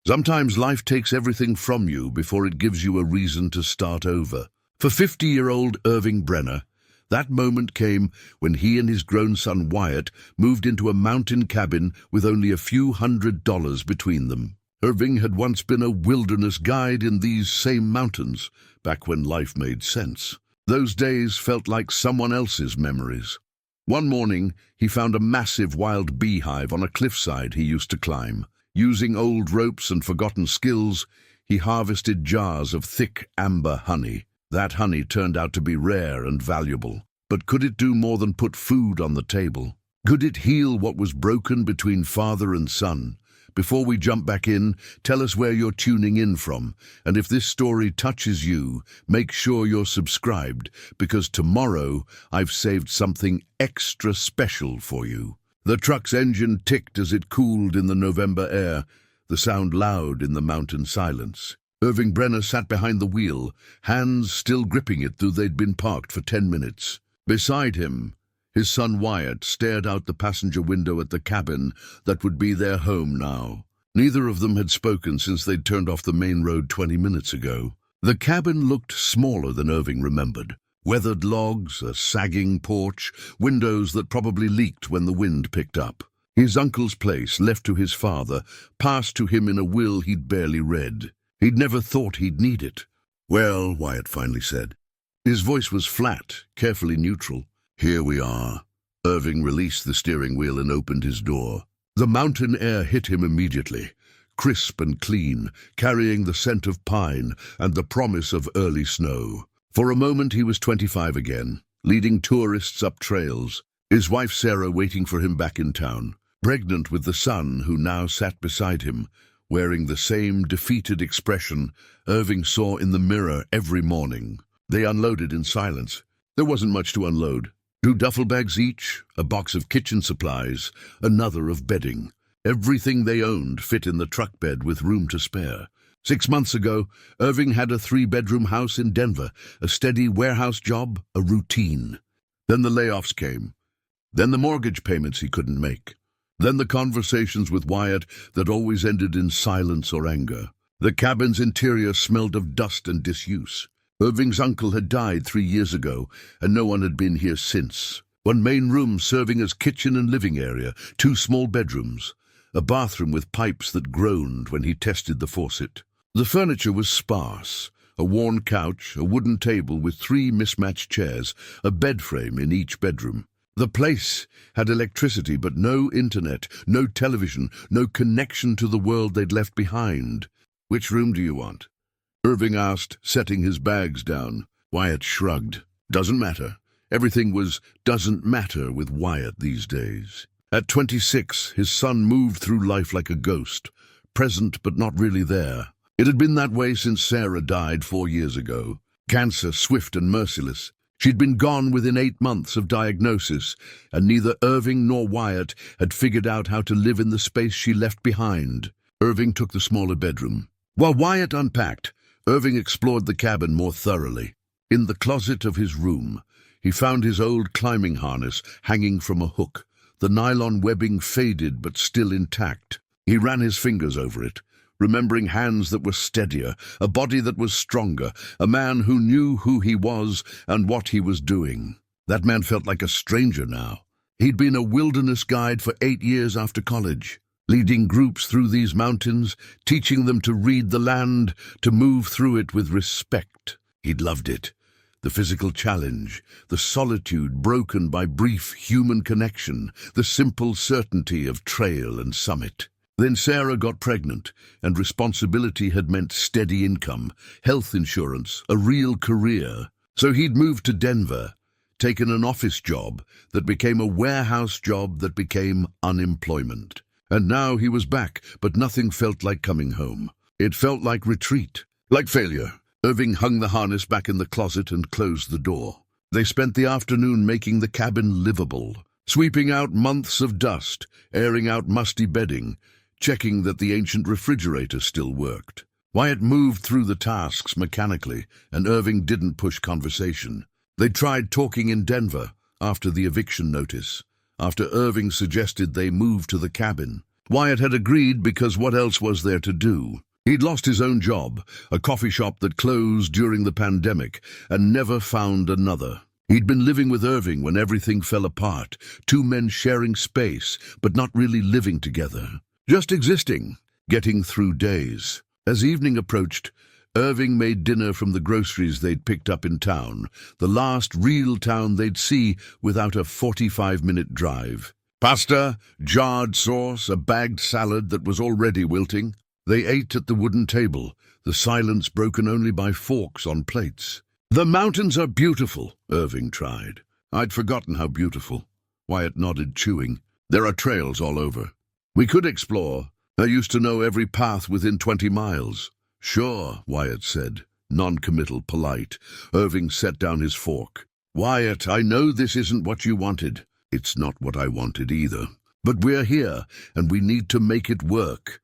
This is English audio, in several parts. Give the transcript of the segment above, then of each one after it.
Sometimes life takes everything from you before it gives you a reason to start over. For 50-year-old Irving Brenner, that moment came when he and his grown son Wyatt moved into a mountain cabin with only a few $100s between them. Irving had once been a wilderness guide in these same mountains, back when life made sense. Those days felt like someone else's memories. One morning, he found a massive wild beehive on a cliffside he used to climb. Using old ropes and forgotten skills, he harvested jars of thick amber honey. That honey turned out to be rare and valuable. But could it do more than put food on the table? Could it heal what was broken between father and son? Before we jump back in, tell us where you're tuning in from. And if this story touches you, make sure you're subscribed, because tomorrow I've saved something extra special for you. The truck's engine ticked as it cooled in the November air, the sound loud in the mountain silence. Irving Brenner sat behind the wheel, hands still gripping it though they'd been parked for 10 minutes. Beside him, his son Wyatt stared out the passenger window at the cabin that would be their home now. Neither of them had spoken since they'd turned off the main road 20 minutes ago. The cabin looked smaller than Irving remembered. Weathered logs, a sagging porch, windows that probably leaked when the wind picked up. His uncle's place, left to his father, passed to him in a will he'd barely read. He'd never thought he'd need it. "Well," Wyatt finally said. His voice was flat, carefully neutral. "Here we are." Irving released the steering wheel and opened his door. The mountain air hit him immediately, crisp and clean, carrying the scent of pine and the promise of early snow. For a moment he was 25 again, leading tourists up trails, his wife Sarah waiting for him back in town, pregnant with the son who now sat beside him, wearing the same defeated expression Irving saw in the mirror every morning. They unloaded in silence. There wasn't much to unload. 2 duffel bags each, a box of kitchen supplies, another of bedding. Everything they owned fit in the truck bed with room to spare. 6 months ago, Irving had a 3-bedroom house in Denver, a steady warehouse job, a routine. Then the layoffs came. Then the mortgage payments he couldn't make. Then the conversations with Wyatt that always ended in silence or anger. The cabin's interior smelled of dust and disuse. Irving's uncle had died 3 years ago, and no one had been here since. One main room serving as kitchen and living area, 2 small bedrooms, a bathroom with pipes that groaned when he tested the faucet. The furniture was sparse, a worn couch, a wooden table with 3 mismatched chairs, a bed frame in each bedroom. The place had electricity but no internet, no television, no connection to the world they'd left behind. "Which room do you want?" Irving asked, setting his bags down. Wyatt shrugged. "Doesn't matter." Everything was "doesn't matter" with Wyatt these days. At 26, his son moved through life like a ghost, present but not really there. It had been that way since Sarah died 4 years ago. Cancer, swift and merciless. She'd been gone within 8 months of diagnosis, and neither Irving nor Wyatt had figured out how to live in the space she left behind. Irving took the smaller bedroom. While Wyatt unpacked, Irving explored the cabin more thoroughly. In the closet of his room, he found his old climbing harness hanging from a hook, the nylon webbing faded but still intact. He ran his fingers over it, remembering hands that were steadier, a body that was stronger, a man who knew who he was and what he was doing. That man felt like a stranger now. He'd been a wilderness guide for 8 years after college, leading groups through these mountains, teaching them to read the land, to move through it with respect. He'd loved it. The physical challenge, the solitude broken by brief human connection, the simple certainty of trail and summit. Then Sarah got pregnant, and responsibility had meant steady income, health insurance, a real career. So he'd moved to Denver, taken an office job that became a warehouse job that became unemployment. And now he was back, but nothing felt like coming home. It felt like retreat, like failure. Irving hung the harness back in the closet and closed the door. They spent the afternoon making the cabin livable, sweeping out months of dust, airing out musty bedding, checking that the ancient refrigerator still worked. Wyatt moved through the tasks mechanically, and Irving didn't push conversation. They tried talking in Denver after the eviction notice, after Irving suggested they move to the cabin. Wyatt had agreed because what else was there to do? He'd lost his own job, a coffee shop that closed during the pandemic, and never found another. He'd been living with Irving when everything fell apart, two men sharing space, but not really living together. Just existing, getting through days. As evening approached, Irving made dinner from the groceries they'd picked up in town, the last real town they'd see without a 45-minute drive. Pasta, jarred sauce, a bagged salad that was already wilting. They ate at the wooden table, the silence broken only by forks on plates. "The mountains are beautiful," Irving tried. "I'd forgotten how beautiful." Wyatt nodded, chewing. "There are trails all over. We could explore. I used to know every path within 20 miles. "Sure," Wyatt said, non-committal, polite. Irving set down his fork. "Wyatt, I know this isn't what you wanted." "It's not what I wanted either. But we're here, and we need to make it work."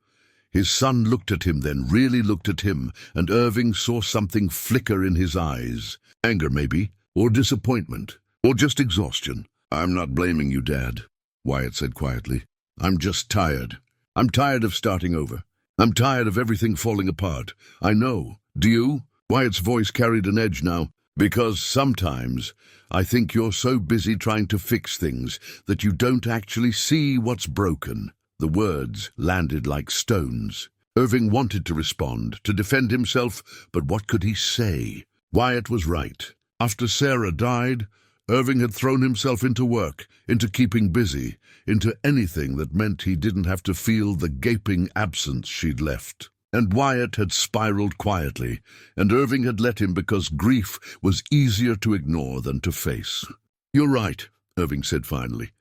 His son looked at him then, really looked at him, and Irving saw something flicker in his eyes. Anger, maybe, or disappointment, or just exhaustion. "I'm not blaming you, Dad," Wyatt said quietly. "I'm just tired. I'm tired of starting over. I'm tired of everything falling apart. I know. Do you?" Wyatt's voice carried an edge now. "Because sometimes I think you're so busy trying to fix things that you don't actually see what's broken." The words landed like stones. Irving wanted to respond, to defend himself, but what could he say? Wyatt was right. After Sarah died, Irving had thrown himself into work, into keeping busy, into anything that meant he didn't have to feel the gaping absence she'd left. And Wyatt had spiraled quietly, and Irving had let him because grief was easier to ignore than to face. "You're right," Irving said finally.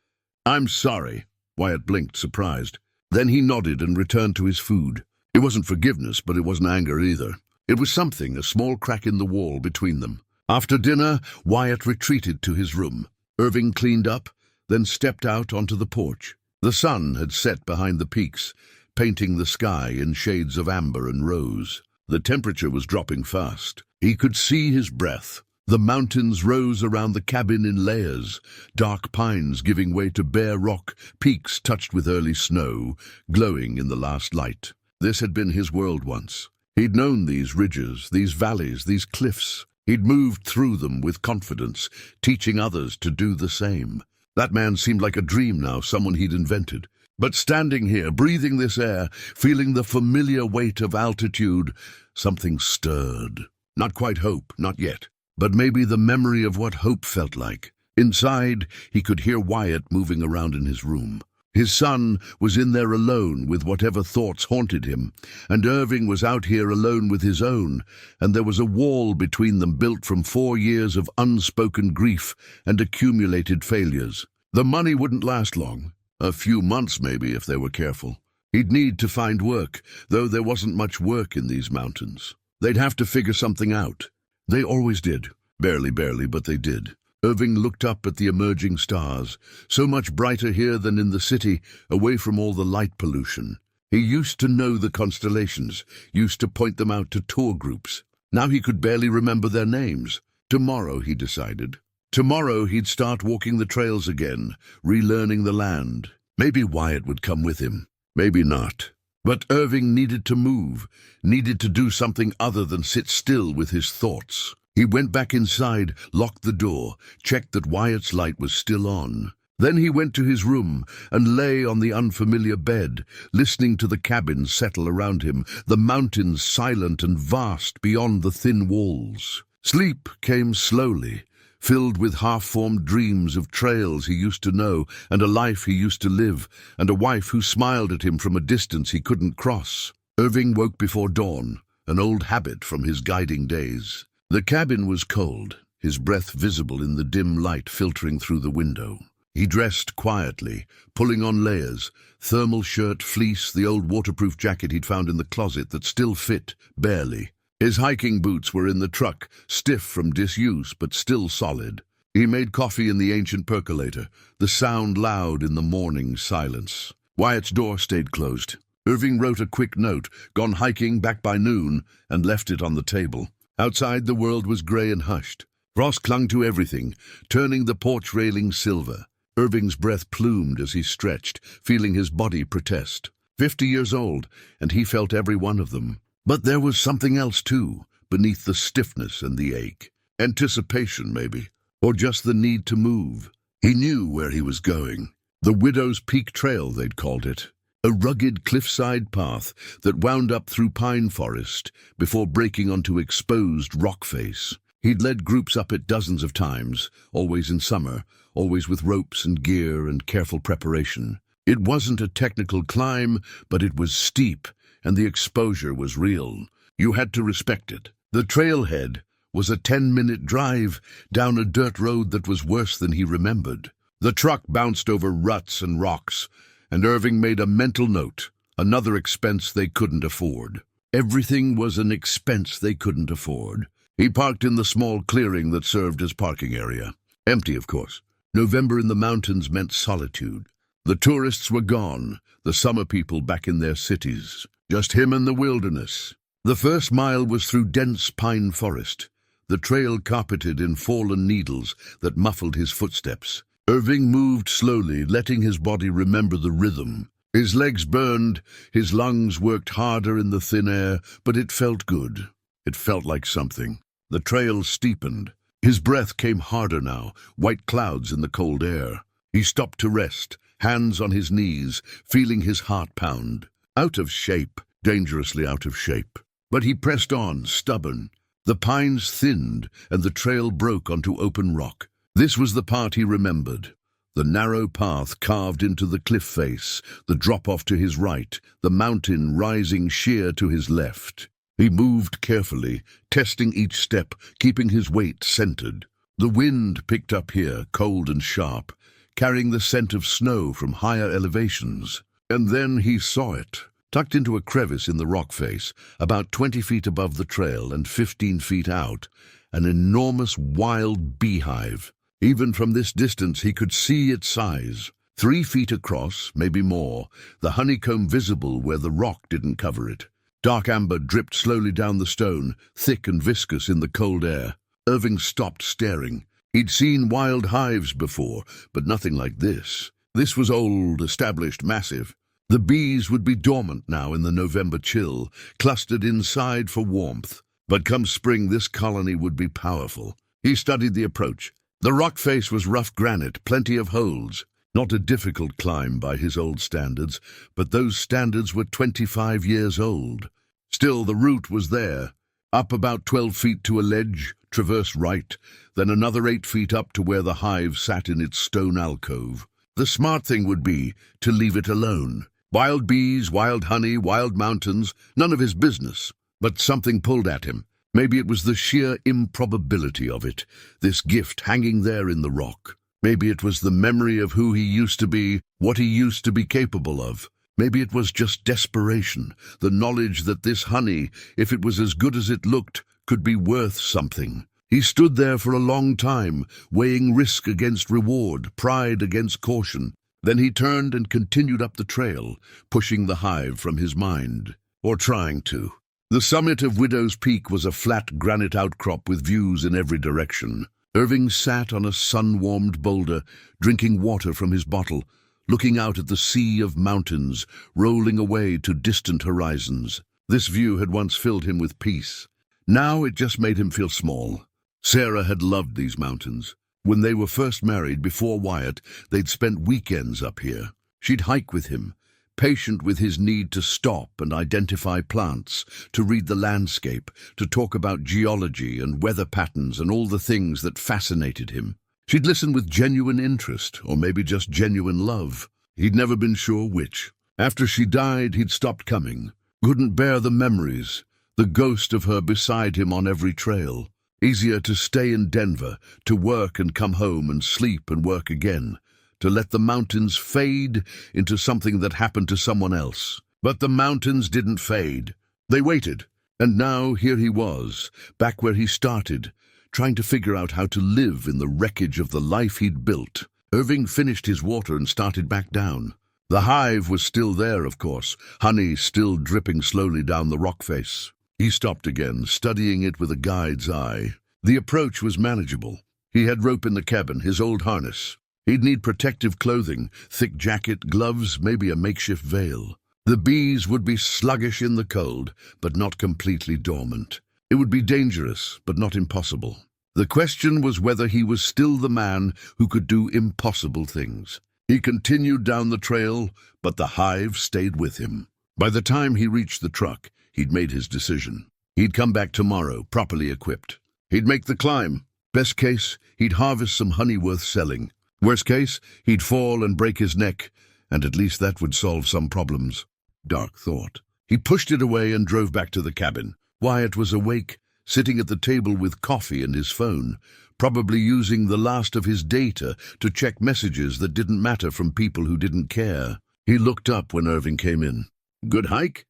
"I'm sorry." Wyatt blinked, surprised. Then he nodded and returned to his food. It wasn't forgiveness, but it wasn't anger either. It was something, a small crack in the wall between them. After dinner, Wyatt retreated to his room. Irving cleaned up, then stepped out onto the porch. The sun had set behind the peaks, painting the sky in shades of amber and rose. The temperature was dropping fast. He could see his breath. The mountains rose around the cabin in layers, dark pines giving way to bare rock, peaks touched with early snow, glowing in the last light. This had been his world once. He'd known these ridges, these valleys, these cliffs. He'd moved through them with confidence, teaching others to do the same. That man seemed like a dream now, someone he'd invented. But standing here, breathing this air, feeling the familiar weight of altitude, something stirred. Not quite hope, not yet. But maybe the memory of what hope felt like. Inside, he could hear Wyatt moving around in his room. His son was in there alone with whatever thoughts haunted him, and Irving was out here alone with his own, and there was a wall between them built from 4 years of unspoken grief and accumulated failures. The money wouldn't last long. A few months maybe if they were careful. He'd need to find work, though there wasn't much work in these mountains. They'd have to figure something out. They always did. Barely, but they did. Irving looked up at the emerging stars, so much brighter here than in the city, away from all the light pollution. He used to know the constellations, used to point them out to tour groups. Now he could barely remember their names. Tomorrow, he decided. Tomorrow he'd start walking the trails again, relearning the land. Maybe Wyatt would come with him. Maybe not. But Irving needed to move, needed to do something other than sit still with his thoughts. He went back inside, locked the door, checked that Wyatt's light was still on. Then he went to his room and lay on the unfamiliar bed, listening to the cabin settle around him, the mountains silent and vast beyond the thin walls. Sleep came slowly, filled with half-formed dreams of trails he used to know and a life he used to live, and a wife who smiled at him from a distance he couldn't cross. Irving woke before dawn, an old habit from his guiding days. The cabin was cold, his breath visible in the dim light filtering through the window. He dressed quietly, pulling on layers, thermal shirt, fleece, the old waterproof jacket he'd found in the closet that still fit, barely. His hiking boots were in the truck, stiff from disuse but still solid. He made coffee in the ancient percolator, the sound loud in the morning silence. Wyatt's door stayed closed. Irving wrote a quick note, gone hiking back by noon, and left it on the table. Outside the world was grey and hushed. Frost clung to everything, turning the porch railing silver. Irving's breath plumed as he stretched, feeling his body protest. 50 years old, and he felt every one of them. But there was something else, too, beneath the stiffness and the ache. Anticipation, maybe, or just the need to move. He knew where he was going. The Widow's Peak Trail, they'd called it. A rugged cliffside path that wound up through pine forest before breaking onto exposed rock face. He'd led groups up it dozens of times, always in summer, always with ropes and gear and careful preparation. It wasn't a technical climb, but it was steep, and the exposure was real. You had to respect it. The trailhead was a 10-minute drive down a dirt road that was worse than he remembered. The truck bounced over ruts and rocks, and Irving made a mental note, another expense they couldn't afford. Everything was an expense they couldn't afford. He parked in the small clearing that served as parking area. Empty, of course. November in the mountains meant solitude. The tourists were gone, the summer people back in their cities. Just him and the wilderness. The first mile was through dense pine forest, the trail carpeted in fallen needles that muffled his footsteps. Irving moved slowly, letting his body remember the rhythm. His legs burned, his lungs worked harder in the thin air, but it felt good. It felt like something. The trail steepened. His breath came harder now, white clouds in the cold air. He stopped to rest, hands on his knees, feeling his heart pound. Out of shape, dangerously out of shape. But he pressed on, stubborn. The pines thinned, and the trail broke onto open rock. This was the part he remembered. The narrow path carved into the cliff face, the drop-off to his right, the mountain rising sheer to his left. He moved carefully, testing each step, keeping his weight centered. The wind picked up here, cold and sharp, carrying the scent of snow from higher elevations. And then he saw it, tucked into a crevice in the rock face, about 20 feet above the trail and 15 feet out, an enormous wild beehive. Even from this distance he could see its size. 3 feet across, maybe more, the honeycomb visible where the rock didn't cover it. Dark amber dripped slowly down the stone, thick and viscous in the cold air. Irving stopped staring. He'd seen wild hives before, but nothing like this. This was old, established, massive. The bees would be dormant now in the November chill, clustered inside for warmth. But come spring, this colony would be powerful. He studied the approach. The rock face was rough granite, plenty of holes. Not a difficult climb by his old standards, but those standards were 25 years old. Still, the route was there. Up about 12 feet to a ledge, traverse right, then another 8 feet up to where the hive sat in its stone alcove. The smart thing would be to leave it alone. Wild bees, wild honey, wild mountains, none of his business. But something pulled at him. Maybe it was the sheer improbability of it, this gift hanging there in the rock. Maybe it was the memory of who he used to be, what he used to be capable of. Maybe it was just desperation, the knowledge that this honey, if it was as good as it looked, could be worth something. He stood there for a long time, weighing risk against reward, pride against caution. Then he turned and continued up the trail, pushing the hive from his mind, or trying to. The summit of Widow's Peak was a flat granite outcrop with views in every direction. Irving sat on a sun-warmed boulder, drinking water from his bottle, looking out at the sea of mountains, rolling away to distant horizons. This view had once filled him with peace. Now it just made him feel small. Sarah had loved these mountains. When they were first married, before Wyatt, they'd spent weekends up here. She'd hike with him, patient with his need to stop and identify plants, to read the landscape, to talk about geology and weather patterns and all the things that fascinated him. She'd listen with genuine interest, or maybe just genuine love. He'd never been sure which. After she died, he'd stopped coming. Couldn't bear the memories, the ghost of her beside him on every trail. Easier to stay in Denver, to work and come home and sleep and work again, to let the mountains fade into something that happened to someone else. But the mountains didn't fade. They waited. And now here he was, back where he started, trying to figure out how to live in the wreckage of the life he'd built. Irving finished his water and started back down. The hive was still there, of course, honey still dripping slowly down the rock face. He stopped again, studying it with a guide's eye. The approach was manageable. He had rope in the cabin, his old harness. He'd need protective clothing, thick jacket, gloves, maybe a makeshift veil. The bees would be sluggish in the cold, but not completely dormant. It would be dangerous, but not impossible. The question was whether he was still the man who could do impossible things. He continued down the trail, but the hive stayed with him. By the time he reached the truck, he'd made his decision. He'd come back tomorrow, properly equipped. He'd make the climb. Best case, he'd harvest some honey worth selling. Worst case, he'd fall and break his neck, and at least that would solve some problems. Dark thought. He pushed it away and drove back to the cabin. Wyatt was awake, sitting at the table with coffee and his phone, probably using the last of his data to check messages that didn't matter from people who didn't care. He looked up when Irving came in. "Good hike?"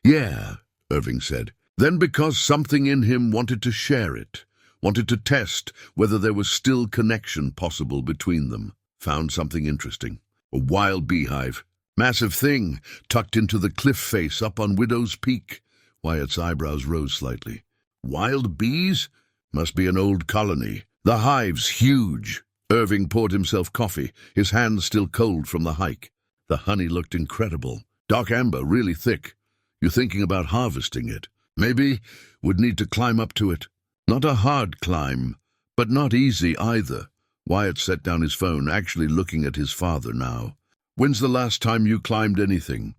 "Yeah," Irving said. Then, because something in him wanted to share it, wanted to test whether there was still connection possible between them, found something interesting. A wild beehive. Massive thing, tucked into the cliff face up on Widow's Peak. Wyatt's eyebrows rose slightly. Wild bees? Must be an old colony. The hive's huge. Irving poured himself coffee, his hands still cold from the hike. The honey looked incredible. Dark amber, really thick. You're thinking about harvesting it. Maybe would need to climb up to it. Not a hard climb, but not easy either. Wyatt set down his phone, actually looking at his father now. "When's the last time you climbed anything?"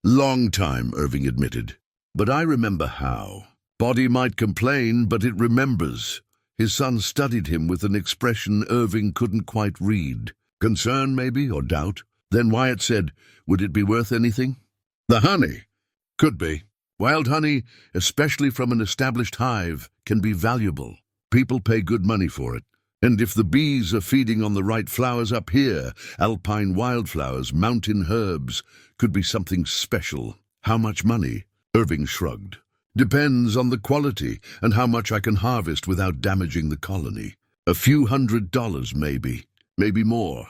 "Long time," Irving admitted. "But I remember how. Body might complain, but it remembers." His son studied him with an expression Irving couldn't quite read. Concern, maybe, or doubt. Then Wyatt said, "Would it be worth anything?" "The honey? Could be. Wild honey, especially from an established hive, can be valuable. People pay good money for it. And if the bees are feeding on the right flowers up here, alpine wildflowers, mountain herbs, could be something special." "How much money?" Irving shrugged. "Depends on the quality and how much I can harvest without damaging the colony. A few $100 maybe. Maybe more.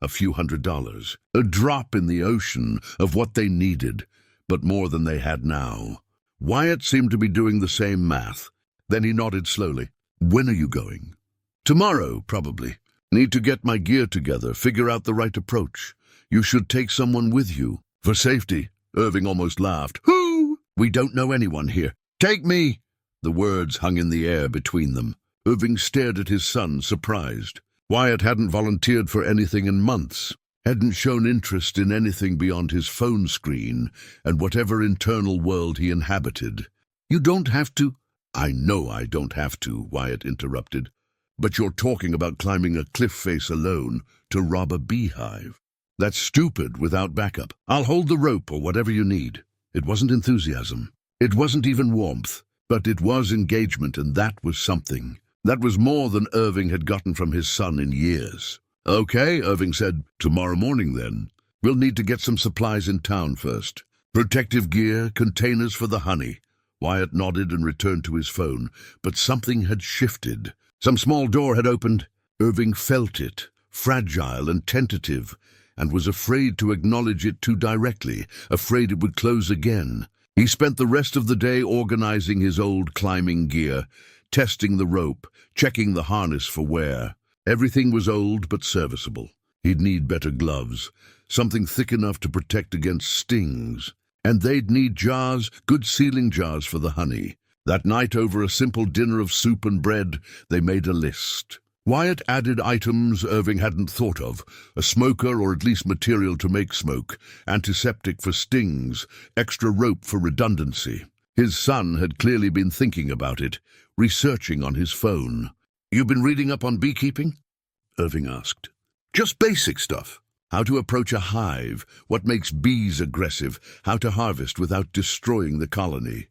A few $100. A drop in the ocean of what they needed, but more than they had now." Wyatt seemed to be doing the same math. Then he nodded slowly. "When are you going?" "Tomorrow, probably. Need to get my gear together, figure out the right approach. You should take someone with you." "For safety." Irving almost laughed. "Who? We don't know anyone here." "Take me!" The words hung in the air between them. Irving stared at his son, surprised. Wyatt hadn't volunteered for anything in months, hadn't shown interest in anything beyond his phone screen and whatever internal world he inhabited. "You don't have to." "I know I don't have to," Wyatt interrupted. "But you're talking about climbing a cliff face alone to rob a beehive. That's stupid without backup. I'll hold the rope or whatever you need." It wasn't enthusiasm. It wasn't even warmth. But it was engagement, and that was something. That was more than Irving had gotten from his son in years. "Okay," Irving said. "Tomorrow morning, then. We'll need to get some supplies in town first. Protective gear, containers for the honey." Wyatt nodded and returned to his phone, but something had shifted. Some small door had opened. Irving felt it, fragile and tentative, and was afraid to acknowledge it too directly, afraid it would close again. He spent the rest of the day organizing his old climbing gear, testing the rope, checking the harness for wear. Everything was old but serviceable. He'd need better gloves, something thick enough to protect against stings. And they'd need jars, good sealing jars for the honey. That night, over a simple dinner of soup and bread, they made a list. Wyatt added items Irving hadn't thought of: a smoker or at least material to make smoke, antiseptic for stings, extra rope for redundancy. His son had clearly been thinking about it, researching on his phone. "You been reading up on beekeeping?" Irving asked. "Just basic stuff. How to approach a hive, what makes bees aggressive, how to harvest without destroying the colony."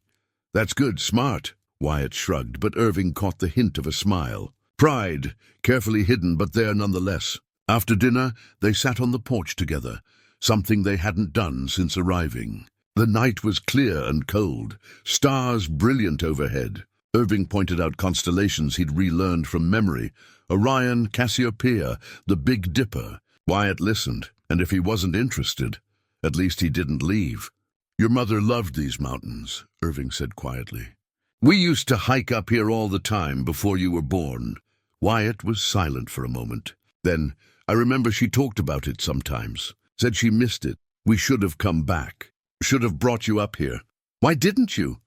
"That's good, smart." Wyatt shrugged, but Irving caught the hint of a smile. Pride, carefully hidden, but there nonetheless. After dinner, they sat on the porch together, something they hadn't done since arriving. The night was clear and cold, stars brilliant overhead. Irving pointed out constellations he'd relearned from memory: Orion, Cassiopeia, the Big Dipper. Wyatt listened, and if he wasn't interested, at least he didn't leave. "Your mother loved these mountains," Irving said quietly. "We used to hike up here all the time before you were born." Wyatt was silent for a moment. Then, "I remember she talked about it sometimes, said she missed it. We should have come back." Should have brought you up here. Why didn't you?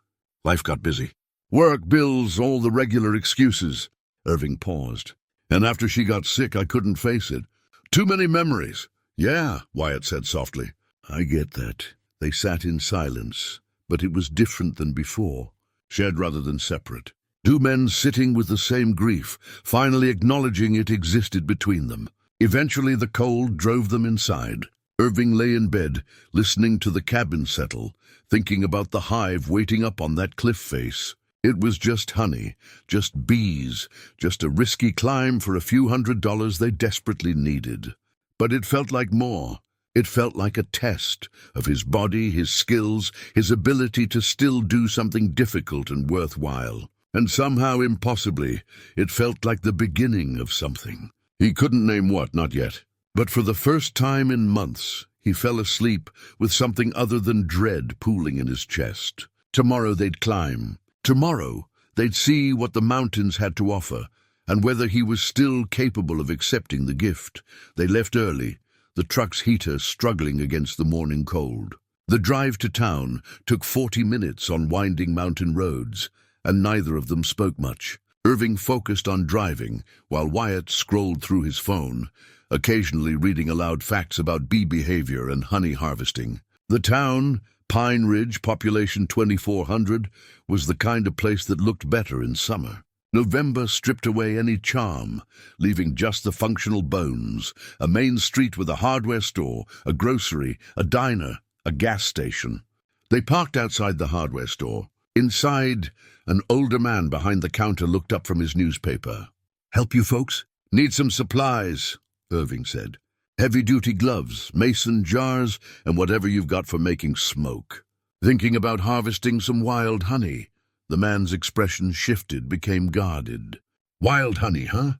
Life got busy. Work, bills, all the regular excuses. Irving paused. And after she got sick, I couldn't face it. Too many memories. Yeah, Wyatt said softly. I get that. They sat in silence, but it was different than before. Shared rather than separate. Two men sitting with the same grief, finally acknowledging it existed between them. Eventually the cold drove them inside. Irving lay in bed, listening to the cabin settle, thinking about the hive waiting up on that cliff face. It was just honey, just bees, just a risky climb for a few $100s they desperately needed. But it felt like more. It felt like a test of his body, his skills, his ability to still do something difficult and worthwhile. And somehow, impossibly, it felt like the beginning of something. He couldn't name what, not yet. But for the first time in months, he fell asleep with something other than dread pooling in his chest. Tomorrow they'd climb. Tomorrow they'd see what the mountains had to offer, and whether he was still capable of accepting the gift. They left early, the truck's heater struggling against the morning cold. The drive to town took 40 minutes on winding mountain roads, and neither of them spoke much. Irving focused on driving, while Wyatt scrolled through his phone, occasionally reading aloud facts about bee behavior and honey harvesting. The town, Pine Ridge, population 2,400, was the kind of place that looked better in summer. November stripped away any charm, leaving just the functional bones, a main street with a hardware store, a grocery, a diner, a gas station. They parked outside the hardware store. Inside, an older man behind the counter looked up from his newspaper. "Help you folks? Need some supplies," Irving said. "Heavy-duty gloves, mason jars, and whatever you've got for making smoke." Thinking about harvesting some wild honey, the man's expression shifted, became guarded. "Wild honey, huh?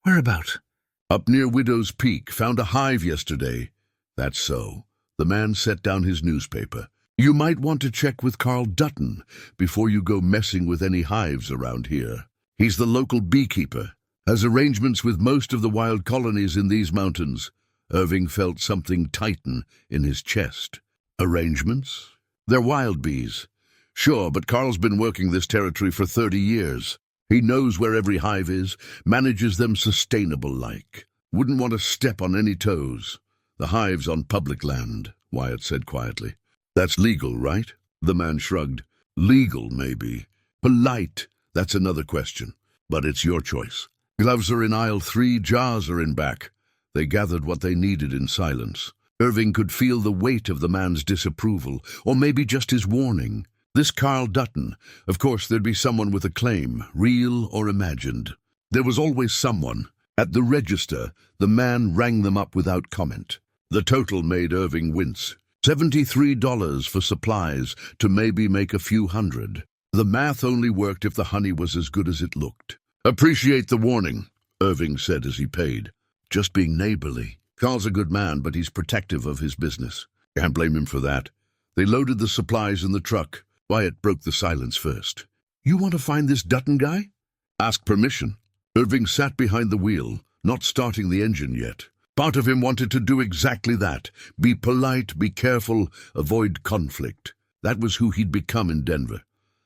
Whereabout?" "Up near Widow's Peak. Found a hive yesterday." "That's so." The man set down his newspaper. "You might want to check with Carl Dutton before you go messing with any hives around here. He's the local beekeeper, has arrangements with most of the wild colonies in these mountains." Irving felt something tighten in his chest. "Arrangements? They're wild bees." "Sure, but Carl's been working this territory for 30 years. He knows where every hive is, manages them sustainable-like. Wouldn't want to step on any toes." "The hive's on public land," Wyatt said quietly. "That's legal, right?" The man shrugged. "Legal, maybe. Polite, that's another question. But it's your choice. Gloves are in aisle 3, jars are in back." They gathered what they needed in silence. Irving could feel the weight of the man's disapproval, or maybe just his warning. This Carl Dutton, of course there'd be someone with a claim, real or imagined. There was always someone. At the register, the man rang them up without comment. The total made Irving wince. $73 for supplies to maybe make a few hundred. The math only worked if the honey was as good as it looked. "Appreciate the warning," Irving said as he paid. "Just being neighborly. Carl's a good man, but he's protective of his business. Can't blame him for that." They loaded the supplies in the truck. Wyatt broke the silence first. "You want to find this Dutton guy?" "Ask permission." Irving sat behind the wheel, not starting the engine yet. Part of him wanted to do exactly that. Be polite, be careful, avoid conflict. That was who he'd become in Denver.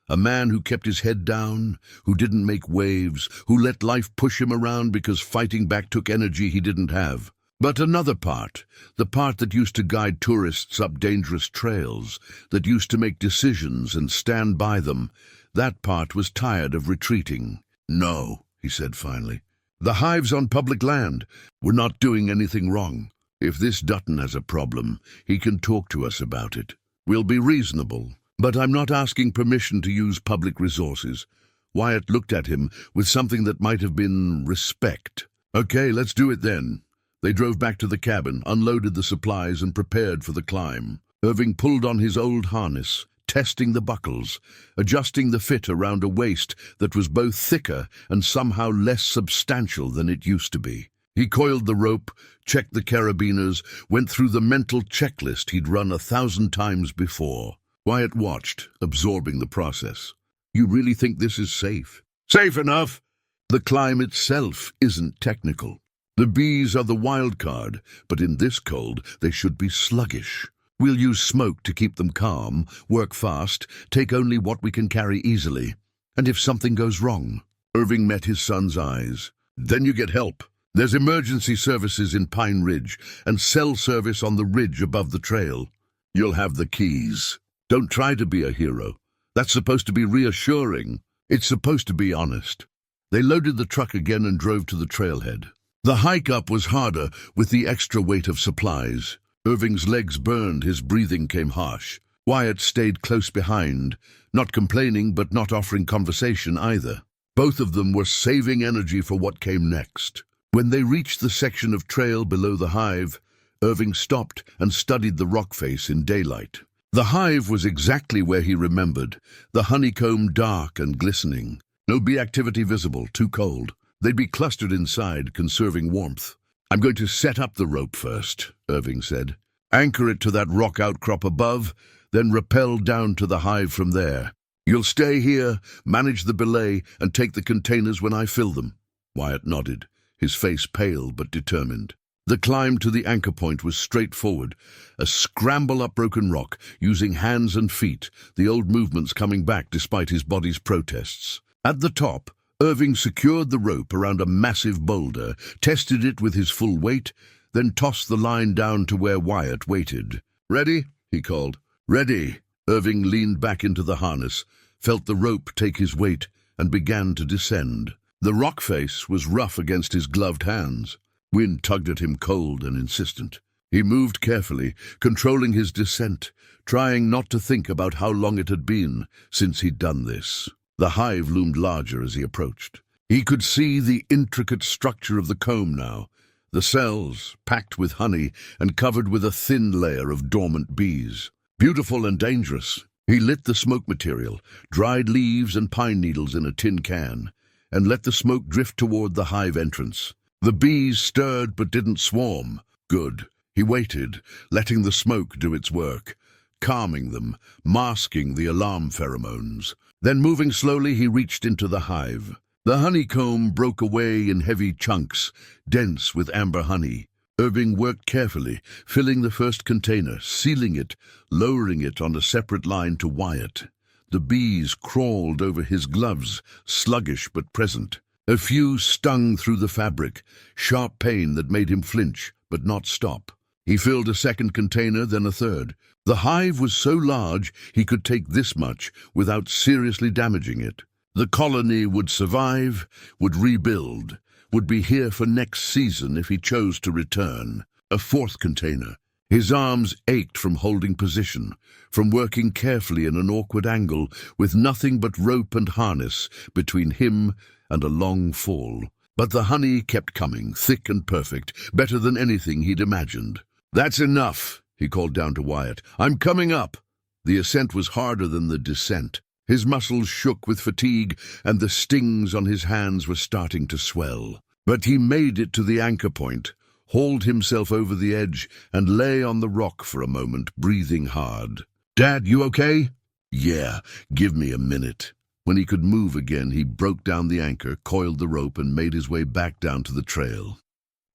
A man who kept his head down, who didn't make waves, who let life push him around because fighting back took energy he didn't have. But another part, the part that used to guide tourists up dangerous trails, that used to make decisions and stand by them, that part was tired of retreating. "No," he said finally. "The hive's on public land. We're not doing anything wrong. If this Dutton has a problem, he can talk to us about it. We'll be reasonable. But I'm not asking permission to use public resources." Wyatt looked at him with something that might have been respect. "Okay, let's do it then." They drove back to the cabin, unloaded the supplies, and prepared for the climb. Irving pulled on his old harness, testing the buckles, adjusting the fit around a waist that was both thicker and somehow less substantial than it used to be. He coiled the rope, checked the carabiners, went through the mental checklist he'd run 1,000 times before. Wyatt watched, absorbing the process. "You really think this is safe?" "Safe enough." "The climb itself isn't technical. The bees are the wild card, but in this cold they should be sluggish. We'll use smoke to keep them calm, work fast, take only what we can carry easily. And if something goes wrong?" Irving met his son's eyes. "Then you get help. There's emergency services in Pine Ridge and cell service on the ridge above the trail. You'll have the keys. Don't try to be a hero. That's supposed to be reassuring. It's supposed to be honest." They loaded the truck again and drove to the trailhead. The hike up was harder with the extra weight of supplies. Irving's legs burned, his breathing came harsh. Wyatt stayed close behind, not complaining but not offering conversation either. Both of them were saving energy for what came next. When they reached the section of trail below the hive, Irving stopped and studied the rock face in daylight. The hive was exactly where he remembered, the honeycomb dark and glistening. No bee activity visible, too cold. They'd be clustered inside, conserving warmth. "I'm going to set up the rope first," Irving said. "Anchor it to that rock outcrop above, then rappel down to the hive from there. You'll stay here, manage the belay, and take the containers when I fill them." Wyatt nodded, his face pale but determined. The climb to the anchor point was straightforward, a scramble up broken rock, using hands and feet, the old movements coming back despite his body's protests. At the top, Irving secured the rope around a massive boulder, tested it with his full weight, then tossed the line down to where Wyatt waited. "Ready?" he called. "Ready." Irving leaned back into the harness, felt the rope take his weight, and began to descend. The rock face was rough against his gloved hands. Wind tugged at him cold and insistent. He moved carefully, controlling his descent, trying not to think about how long it had been since he'd done this. The hive loomed larger as he approached. He could see the intricate structure of the comb now, the cells packed with honey and covered with a thin layer of dormant bees. Beautiful and dangerous. He lit the smoke material, dried leaves and pine needles in a tin can, and let the smoke drift toward the hive entrance. The bees stirred but didn't swarm. Good. He waited, letting the smoke do its work, calming them, masking the alarm pheromones. Then, moving slowly, he reached into the hive. The honeycomb broke away in heavy chunks, dense with amber honey. Irving worked carefully, filling the first container, sealing it, lowering it on a separate line to Wyatt. The bees crawled over his gloves, sluggish but present. A few stung through the fabric, sharp pain that made him flinch, but not stop. He filled a second container, then a third. The hive was so large he could take this much without seriously damaging it. The colony would survive, would rebuild, would be here for next season if he chose to return. A fourth container. His arms ached from holding position, from working carefully in an awkward angle with nothing but rope and harness between him and a long fall. But the honey kept coming, thick and perfect, better than anything he'd imagined. "That's enough," he called down to Wyatt. "I'm coming up." The ascent was harder than the descent. His muscles shook with fatigue, and the stings on his hands were starting to swell. But he made it to the anchor point, hauled himself over the edge, and lay on the rock for a moment, breathing hard. "Dad, you okay?" "Yeah, give me a minute." When he could move again, he broke down the anchor, coiled the rope, and made his way back down to the trail.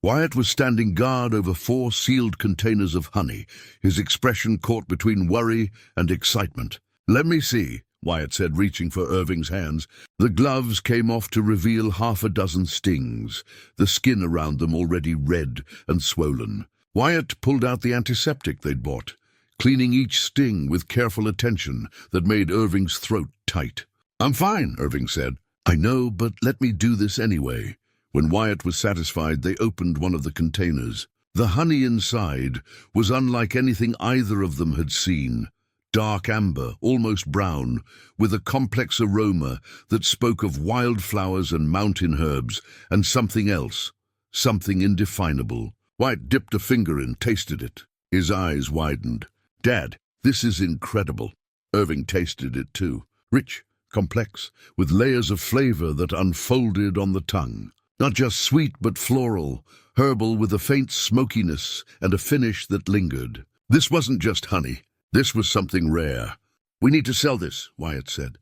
Wyatt was standing guard over 4 sealed containers of honey, his expression caught between worry and excitement. "Let me see," Wyatt said, reaching for Irving's hands. The gloves came off to reveal 6 stings, the skin around them already red and swollen. Wyatt pulled out the antiseptic they'd bought, cleaning each sting with careful attention that made Irving's throat tight. "I'm fine," Irving said. "I know, but let me do this anyway." When Wyatt was satisfied, they opened one of the containers. The honey inside was unlike anything either of them had seen. Dark amber, almost brown, with a complex aroma that spoke of wildflowers and mountain herbs and something else, something indefinable. Wyatt dipped a finger in, tasted it. His eyes widened. "Dad, this is incredible." Irving tasted it too. Rich, complex, with layers of flavor that unfolded on the tongue. Not just sweet but floral, herbal with a faint smokiness and a finish that lingered. This wasn't just honey. This was something rare. "We need to sell this," Wyatt said.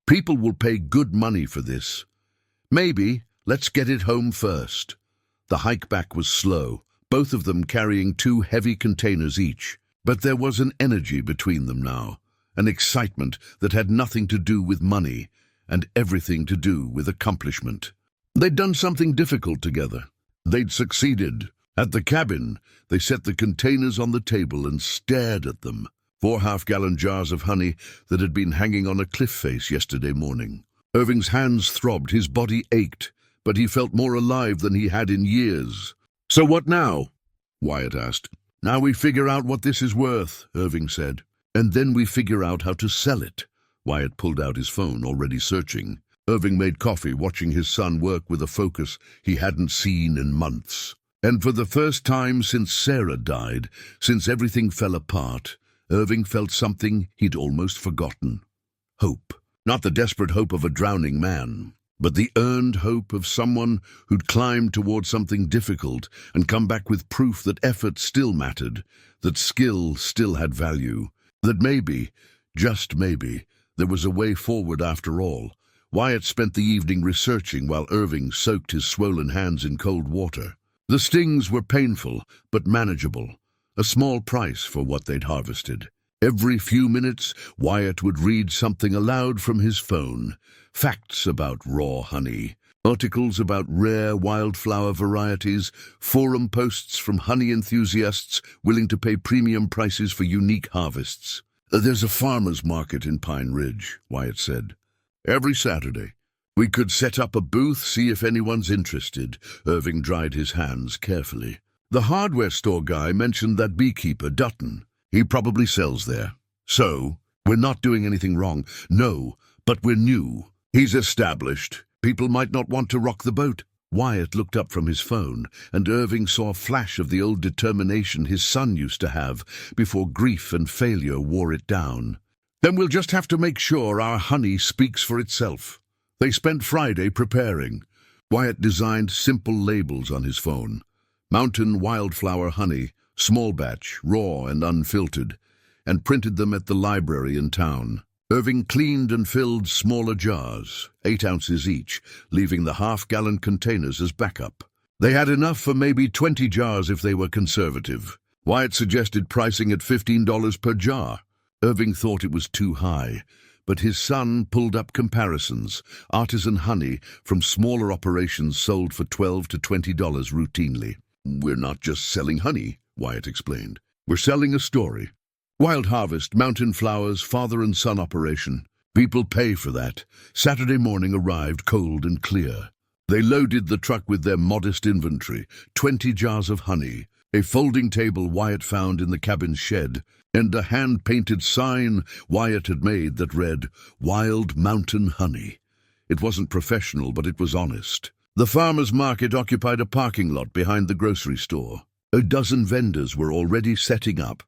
"People will pay good money for this." "Maybe. Let's get it home first." The hike back was slow, both of them carrying 2 heavy containers each. But there was an energy between them now, an excitement that had nothing to do with money and everything to do with accomplishment. They'd done something difficult together. They'd succeeded. At the cabin, they set the containers on the table and stared at them. 4 half-gallon jars of honey that had been hanging on a cliff face yesterday morning. Irving's hands throbbed, his body ached, but he felt more alive than he had in years. "So what now?" Wyatt asked. "Now we figure out what this is worth," Irving said. "And then we figure out how to sell it." Wyatt pulled out his phone, already searching. Irving made coffee, watching his son work with a focus he hadn't seen in months. And for the first time since Sarah died, since everything fell apart, Irving felt something he'd almost forgotten. Hope. Not the desperate hope of a drowning man, but the earned hope of someone who'd climbed toward something difficult and come back with proof that effort still mattered, that skill still had value, that maybe, just maybe, there was a way forward after all. Wyatt spent the evening researching while Irving soaked his swollen hands in cold water. The stings were painful, but manageable, a small price for what they'd harvested. Every few minutes, Wyatt would read something aloud from his phone. Facts about raw honey, articles about rare wildflower varieties, forum posts from honey enthusiasts willing to pay premium prices for unique harvests. "There's a farmer's market in Pine Ridge," Wyatt said. "Every Saturday. We could set up a booth, see if anyone's interested." Irving dried his hands carefully. "The hardware store guy mentioned that beekeeper, Dutton. He probably sells there." "So, we're not doing anything wrong." "No, but we're new. He's established. People might not want to rock the boat." Wyatt looked up from his phone, and Irving saw a flash of the old determination his son used to have before grief and failure wore it down. "Then we'll just have to make sure our honey speaks for itself." They spent Friday preparing. Wyatt designed simple labels on his phone. Mountain wildflower honey, small batch, raw and unfiltered, and printed them at the library in town. Irving cleaned and filled smaller jars, 8 ounces each, leaving the half-gallon containers as backup. They had enough for maybe 20 jars if they were conservative. Wyatt suggested pricing at $15 per jar. Irving thought it was too high, but his son pulled up comparisons. Artisan honey from smaller operations sold for $12 to $20 routinely. "We're not just selling honey," Wyatt explained. "We're selling a story. Wild harvest, mountain flowers, father and son operation. People pay for that." Saturday morning arrived cold and clear. They loaded the truck with their modest inventory, 20 jars of honey, a folding table Wyatt found in the cabin's shed, and a hand-painted sign Wyatt had made that read, "Wild Mountain Honey." It wasn't professional, but it was honest. The farmer's market occupied a parking lot behind the grocery store. A dozen vendors were already setting up.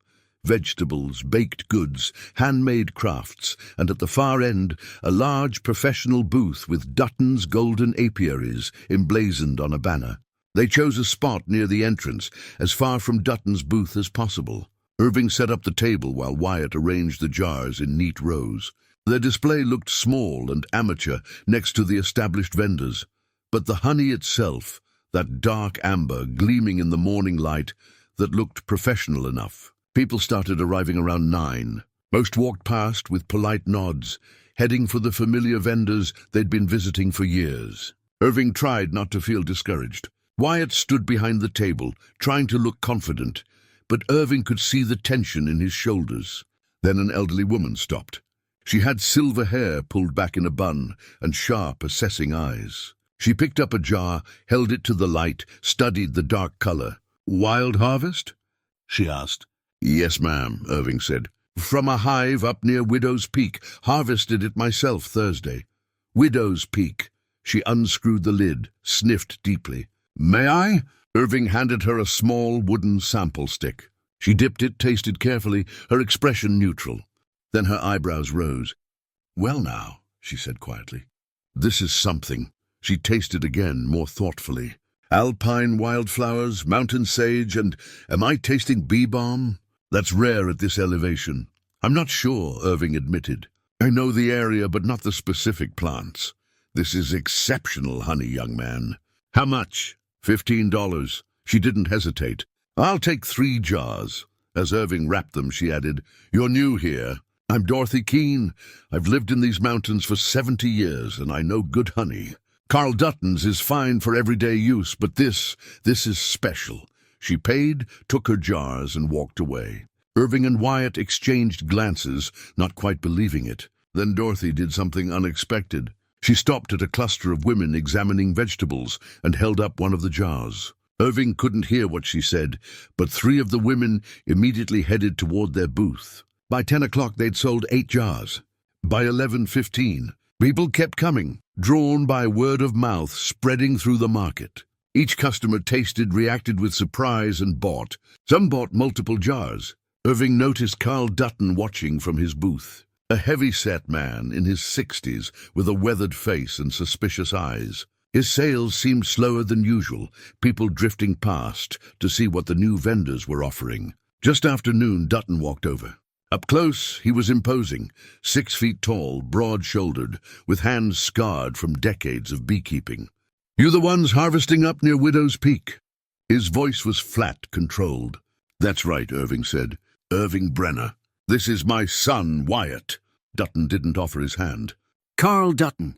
Vegetables, baked goods, handmade crafts, and at the far end, a large professional booth with Dutton's golden apiaries emblazoned on a banner. They chose a spot near the entrance, as far from Dutton's booth as possible. Irving set up the table while Wyatt arranged the jars in neat rows. Their display looked small and amateur next to the established vendors, but the honey itself, that dark amber gleaming in the morning light, that looked professional enough. People started arriving around 9. Most walked past with polite nods, heading for the familiar vendors they'd been visiting for years. Irving tried not to feel discouraged. Wyatt stood behind the table, trying to look confident, but Irving could see the tension in his shoulders. Then an elderly woman stopped. She had silver hair pulled back in a bun and sharp, assessing eyes. She picked up a jar, held it to the light, studied the dark color. "Wild harvest?" she asked. "Yes, ma'am," Irving said. "From a hive up near Widow's Peak. Harvested it myself Thursday." Widow's Peak. She unscrewed the lid, sniffed deeply. "May I?" Irving handed her a small wooden sample stick. She dipped it, tasted carefully, her expression neutral. Then her eyebrows rose. "Well now," she said quietly. "This is something." She tasted again, more thoughtfully. "Alpine wildflowers, mountain sage, and am I tasting bee balm? That's rare at this elevation." "I'm not sure," Irving admitted. "I know the area, but not the specific plants. This is exceptional honey, young man." "How much?" $15. She didn't hesitate. "I'll take 3 jars." As Irving wrapped them, she added, "You're new here. I'm Dorothy Keene. I've lived in these mountains for 70 years, and I know good honey. Carl Dutton's is fine for everyday use, but this is special." She paid, took her jars, and walked away. Irving and Wyatt exchanged glances, not quite believing it. Then Dorothy did something unexpected. She stopped at a cluster of women examining vegetables and held up one of the jars. Irving couldn't hear what she said, but 3 of the women immediately headed toward their booth. By 10 o'clock, they'd sold 8 jars. By 11:15, people kept coming, drawn by word of mouth spreading through the market. Each customer tasted, reacted with surprise, and bought. Some bought multiple jars. Irving noticed Carl Dutton watching from his booth. A heavy-set man in his 60s with a weathered face and suspicious eyes. His sales seemed slower than usual, people drifting past to see what the new vendors were offering. Just after noon, Dutton walked over. Up close, he was imposing, 6 feet tall, broad-shouldered, with hands scarred from decades of beekeeping. "You the ones harvesting up near Widow's Peak?" His voice was flat, controlled. "That's right," Irving said. "Irving Brenner. This is my son, Wyatt." Dutton didn't offer his hand. "Carl Dutton."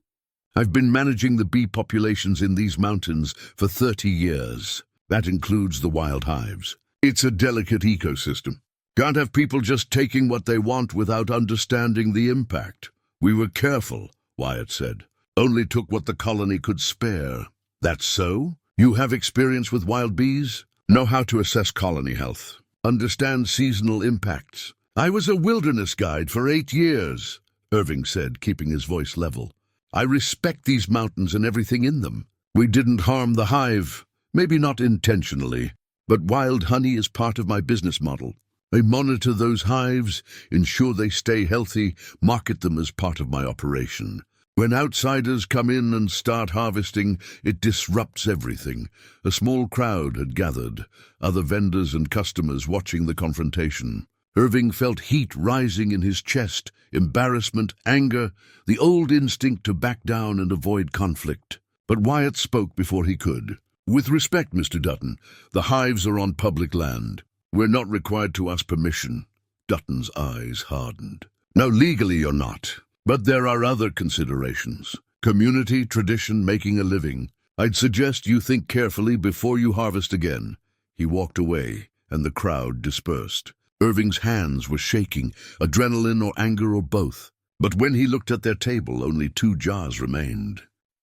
"I've been managing the bee populations in these mountains for 30 years. That includes the wild hives. It's a delicate ecosystem. Can't have people just taking what they want without understanding the impact. We were careful," Wyatt said. "Only took what the colony could spare." "That's so? You have experience with wild bees? Know how to assess colony health? Understand seasonal impacts?" "I was a wilderness guide for 8 years," Irving said, keeping his voice level. "I respect these mountains and everything in them. We didn't harm the hive, maybe not intentionally, but wild honey is part of my business model. I monitor those hives, ensure they stay healthy, market them as part of my operation. When outsiders come in and start harvesting, it disrupts everything." A small crowd had gathered, other vendors and customers watching the confrontation. Irving felt heat rising in his chest, embarrassment, anger, the old instinct to back down and avoid conflict. But Wyatt spoke before he could. "With respect, Mr. Dutton, the hives are on public land. We're not required to ask permission." Dutton's eyes hardened. "No, legally you're not. But there are other considerations. Community, tradition, making a living. I'd suggest you think carefully before you harvest again." He walked away, and the crowd dispersed. Irving's hands were shaking, adrenaline or anger or both. But when he looked at their table, only 2 jars remained.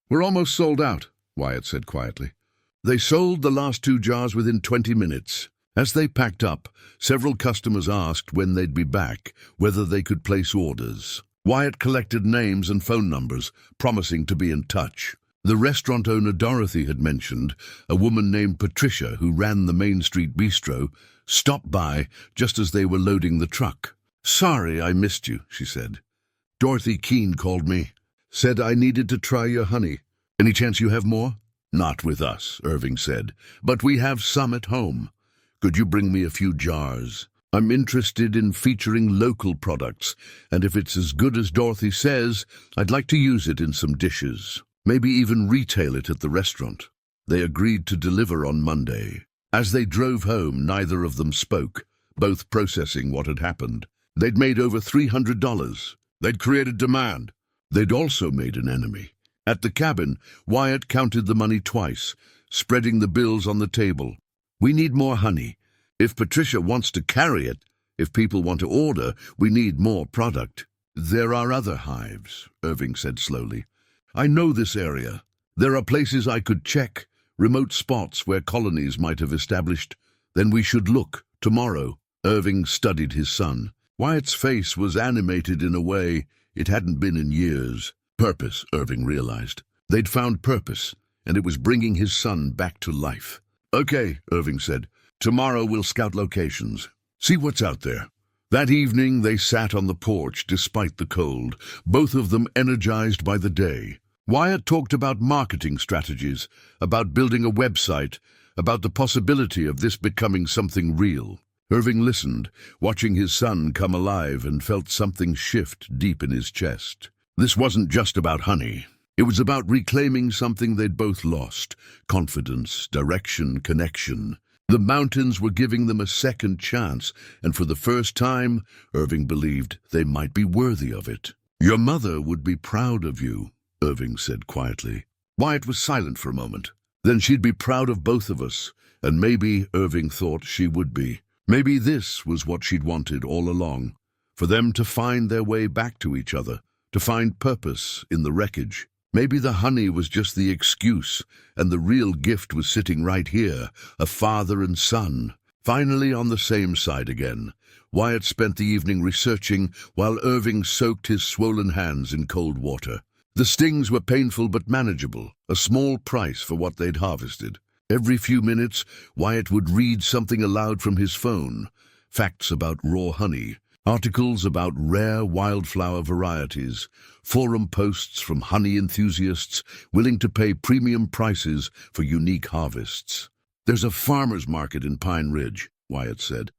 "We're almost sold out," Wyatt said quietly. They sold the last 2 jars within 20 minutes. As they packed up, several customers asked when they'd be back, whether they could place orders. Wyatt collected names and phone numbers, promising to be in touch. The restaurant owner Dorothy had mentioned, a woman named Patricia who ran the Main Street Bistro, stopped by just as they were loading the truck. "Sorry I missed you," she said. "Dorothy Keene called me. Said I needed to try your honey. Any chance you have more?" "Not with us," Irving said, "but we have some at home. Could you bring me a few jars? I'm interested in featuring local products, and if it's as good as Dorothy says, I'd like to use it in some dishes. Maybe even retail it at the restaurant." They agreed to deliver on Monday. As they drove home, neither of them spoke, both processing what had happened. They'd made over $300. They'd created demand. They'd also made an enemy. At the cabin, Wyatt counted the money twice, spreading the bills on the table. "We need more honey. If Patricia wants to carry it, if people want to order, we need more product." "There are other hives," Irving said slowly. "I know this area. There are places I could check, remote spots where colonies might have established. Then we should look, tomorrow." Irving studied his son. Wyatt's face was animated in a way it hadn't been in years. Purpose, Irving realized. They'd found purpose, and it was bringing his son back to life. "Okay," Irving said. "Tomorrow we'll scout locations. See what's out there." That evening they sat on the porch despite the cold, both of them energized by the day. Wyatt talked about marketing strategies, about building a website, about the possibility of this becoming something real. Irving listened, watching his son come alive, and felt something shift deep in his chest. This wasn't just about honey. It was about reclaiming something they'd both lost: confidence, direction, connection. The mountains were giving them a second chance, and for the first time, Irving believed they might be worthy of it. "Your mother would be proud of you," Irving said quietly. Wyatt was silent for a moment. "Then she'd be proud of both of us, and maybe," Irving thought, "she would be. Maybe this was what she'd wanted all along, for them to find their way back to each other, to find purpose in the wreckage. Maybe the honey was just the excuse, and the real gift was sitting right here, a father and son, finally on the same side again." Wyatt spent the evening researching while Irving soaked his swollen hands in cold water. The stings were painful but manageable, a small price for what they'd harvested. Every few minutes, Wyatt would read something aloud from his phone. Facts about raw honey, articles about rare wildflower varieties, forum posts from honey enthusiasts willing to pay premium prices for unique harvests. "There's a farmer's market in Pine Ridge," Wyatt said.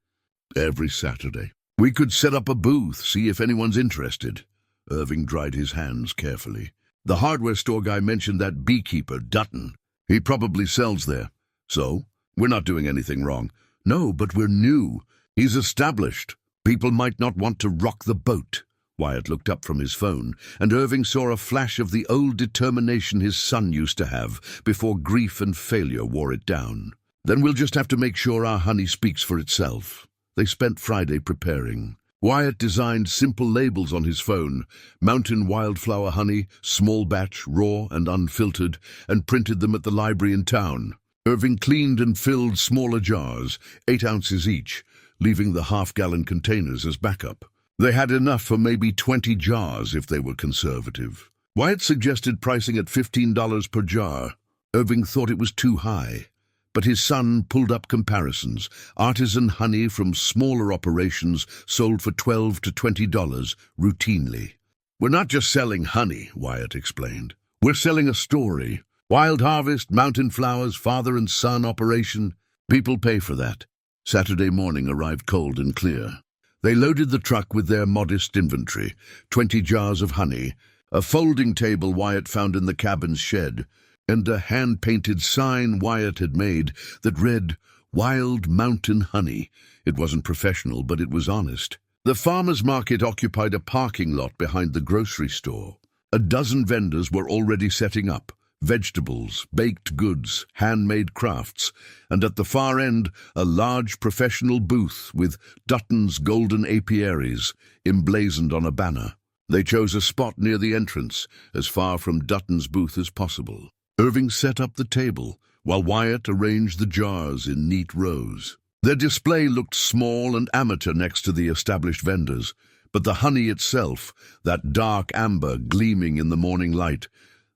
"Every Saturday. We could set up a booth, see if anyone's interested." Irving dried his hands carefully. "The hardware store guy mentioned that beekeeper, Dutton. He probably sells there. So, we're not doing anything wrong." "No, but we're new. He's established. People might not want to rock the boat." Wyatt looked up from his phone, and Irving saw a flash of the old determination his son used to have before grief and failure wore it down. "Then we'll just have to make sure our honey speaks for itself." They spent Friday preparing. Wyatt designed simple labels on his phone: mountain wildflower honey, small batch, raw and unfiltered, and printed them at the library in town. Irving cleaned and filled smaller jars, 8 ounces each, leaving the half-gallon containers as backup. They had enough for maybe 20 jars if they were conservative. Wyatt suggested pricing at $15 per jar. Irving thought it was too high, but his son pulled up comparisons. Artisan honey from smaller operations sold for $12 to $20 routinely. "We're not just selling honey," Wyatt explained. "We're selling a story. Wild harvest, mountain flowers, father and son operation. People pay for that." Saturday morning arrived cold and clear. They loaded the truck with their modest inventory: 20 jars of honey, a folding table Wyatt found in the cabin's shed, and a hand-painted sign Wyatt had made that read, "Wild Mountain Honey." It wasn't professional, but it was honest. The farmer's market occupied a parking lot behind the grocery store. A dozen vendors were already setting up: vegetables, baked goods, handmade crafts, and at the far end, a large professional booth with Dutton's golden apiaries emblazoned on a banner. They chose a spot near the entrance, as far from Dutton's booth as possible. Irving set up the table, while Wyatt arranged the jars in neat rows. Their display looked small and amateur next to the established vendors, but the honey itself, that dark amber gleaming in the morning light,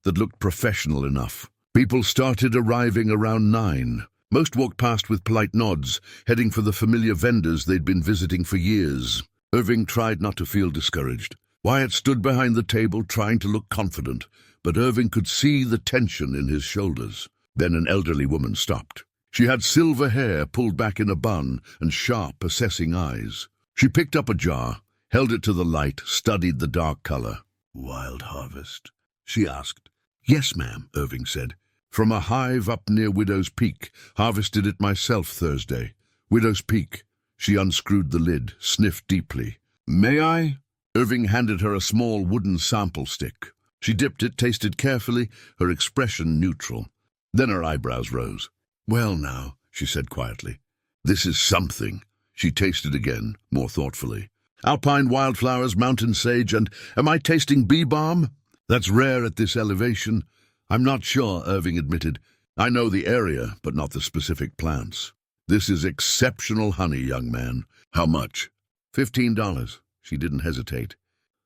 that looked professional enough. People started arriving around 9. Most walked past with polite nods, heading for the familiar vendors they'd been visiting for years. Irving tried not to feel discouraged. Wyatt stood behind the table trying to look confident, but Irving could see the tension in his shoulders. Then an elderly woman stopped. She had silver hair pulled back in a bun and sharp, assessing eyes. She picked up a jar, held it to the light, studied the dark color. "Wild harvest?" she asked. "Yes, ma'am," Irving said. "From a hive up near Widow's Peak. Harvested it myself Thursday. Widow's Peak." She unscrewed the lid, sniffed deeply. "May I?" Irving handed her a small wooden sample stick. She dipped it, tasted carefully, her expression neutral. Then her eyebrows rose. "Well now," she said quietly, "this is something." She tasted again, more thoughtfully. "Alpine wildflowers, mountain sage, and am I tasting bee balm?" "That's rare at this elevation." "I'm not sure," Irving admitted. "I know the area, but not the specific plants." "This is exceptional honey, young man." "How much?" $15. She didn't hesitate.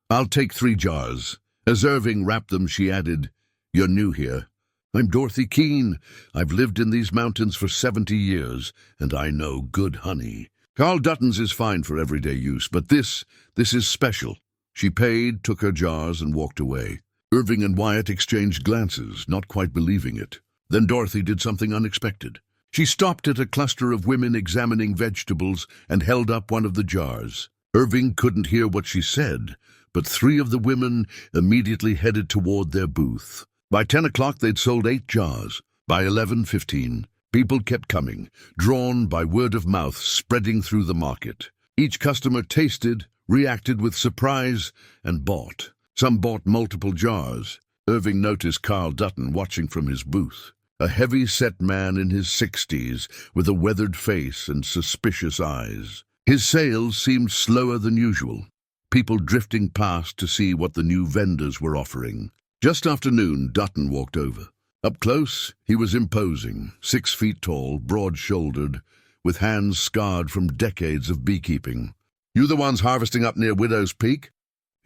"I'll take 3 jars. As Irving wrapped them, she added, "You're new here." "I'm Dorothy Keene. I've lived in these mountains for 70 years, and I know good honey. Carl Dutton's is fine for everyday use, but this is special." She paid, took her jars, and walked away. Irving and Wyatt exchanged glances, not quite believing it. Then Dorothy did something unexpected. She stopped at a cluster of women examining vegetables and held up one of the jars. Irving couldn't hear what she said, but 3 of the women immediately headed toward their booth. By 10 o'clock, they'd sold 8 jars. By 11:15, People kept coming, drawn by word of mouth spreading through the market. Each customer tasted, reacted with surprise, and bought. Some bought multiple jars. Irving noticed Carl Dutton watching from his booth. A heavy-set man in his 60s, with a weathered face and suspicious eyes. His sales seemed slower than usual, people drifting past to see what the new vendors were offering. Just after noon, Dutton walked over. Up close, he was imposing, 6 feet tall, broad-shouldered, with hands scarred from decades of beekeeping. "You the ones harvesting up near Widow's Peak?"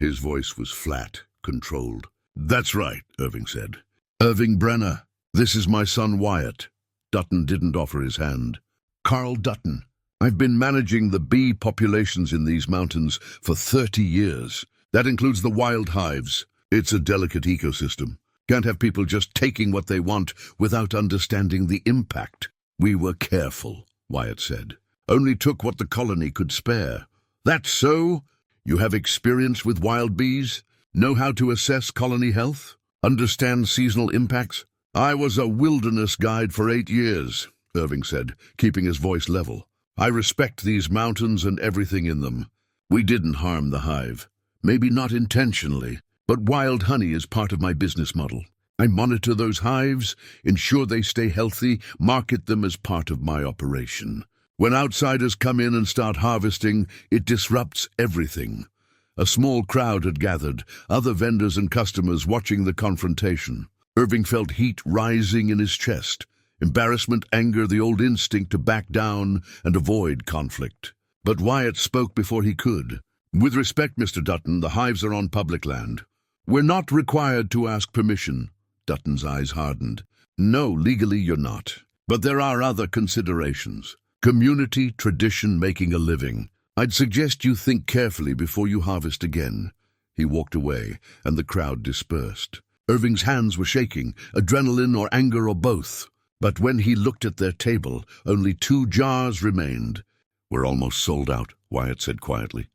His voice was flat, controlled. "That's right," Irving said. "Irving Brenner. This is my son Wyatt." Dutton didn't offer his hand. "Carl Dutton. I've been managing the bee populations in these mountains for 30 years. That includes the wild hives. It's a delicate ecosystem. Can't have people just taking what they want without understanding the impact." "We were careful," Wyatt said. "Only took what the colony could spare." "That's so? You have experience with wild bees? Know how to assess colony health? Understand seasonal impacts?" "I was a wilderness guide for 8 years," Irving said, keeping his voice level. "I respect these mountains and everything in them. We didn't harm the hive. Maybe not intentionally, but wild honey is part of my business model. I monitor those hives, ensure they stay healthy, market them as part of my operation. When outsiders come in and start harvesting, it disrupts everything." A small crowd had gathered, other vendors and customers watching the confrontation. Irving felt heat rising in his chest. Embarrassment, anger, the old instinct to back down and avoid conflict. But Wyatt spoke before he could. "With respect, Mr. Dutton, the hives are on public land. We're not required to ask permission." Dutton's eyes hardened. "No, legally you're not. But there are other considerations. Community, tradition, making a living. I'd suggest you think carefully before you harvest again." He walked away, and the crowd dispersed. Irving's hands were shaking, adrenaline or anger or both. But when he looked at their table, only 2 jars remained. "We're almost sold out," Wyatt said quietly.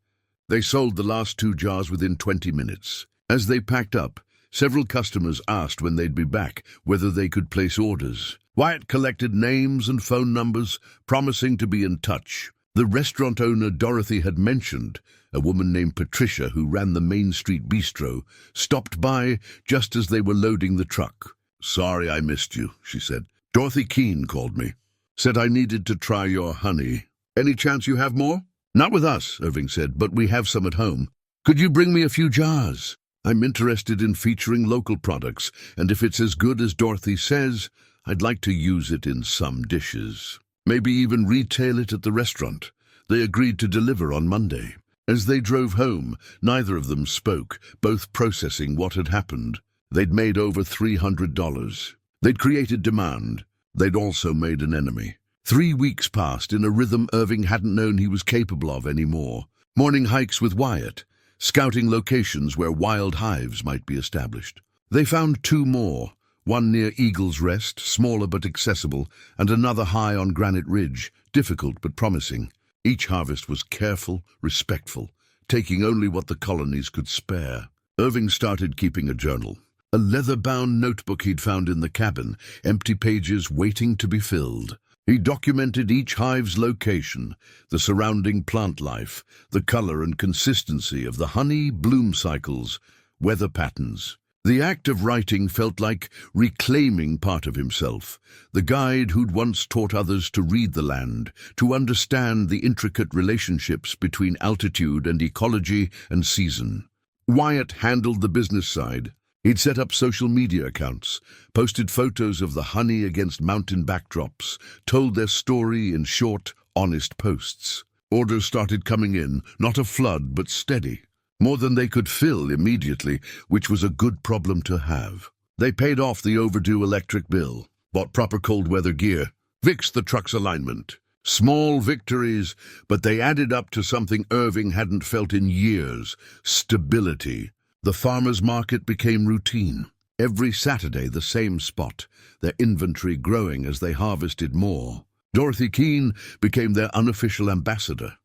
They sold the last 2 jars within 20 minutes. As they packed up, several customers asked when they'd be back, whether they could place orders. Wyatt collected names and phone numbers, promising to be in touch. The restaurant owner Dorothy had mentioned, a woman named Patricia who ran the Main Street Bistro, stopped by just as they were loading the truck. "Sorry I missed you," she said. "Dorothy Keene called me. Said I needed to try your honey. Any chance you have more?" "Not with us," Irving said, "but we have some at home. Could you bring me a few jars? I'm interested in featuring local products, and if it's as good as Dorothy says, I'd like to use it in some dishes. Maybe even retail it at the restaurant." They agreed to deliver on Monday. As they drove home, neither of them spoke, both processing what had happened. They'd made over $300. They'd created demand. They'd also made an enemy. 3 weeks passed in a rhythm Irving hadn't known he was capable of anymore. Morning hikes with Wyatt, scouting locations where wild hives might be established. They found 2 more, one near Eagle's Rest, smaller but accessible, and another high on Granite Ridge, difficult but promising. Each harvest was careful, respectful, taking only what the colonies could spare. Irving started keeping a journal. A leather-bound notebook he'd found in the cabin, empty pages waiting to be filled. He documented each hive's location, the surrounding plant life, the color and consistency of the honey, bloom cycles, weather patterns. The act of writing felt like reclaiming part of himself, the guide who'd once taught others to read the land, to understand the intricate relationships between altitude and ecology and season. Wyatt handled the business side. He'd set up social media accounts, posted photos of the honey against mountain backdrops, told their story in short, honest posts. Orders started coming in, not a flood, but steady. More than they could fill immediately, which was a good problem to have. They paid off the overdue electric bill, bought proper cold weather gear, fixed the truck's alignment. Small victories, but they added up to something Irving hadn't felt in years: stability. The farmers' market became routine. Every Saturday the same spot, their inventory growing as they harvested more. Dorothy Keene became their unofficial ambassador,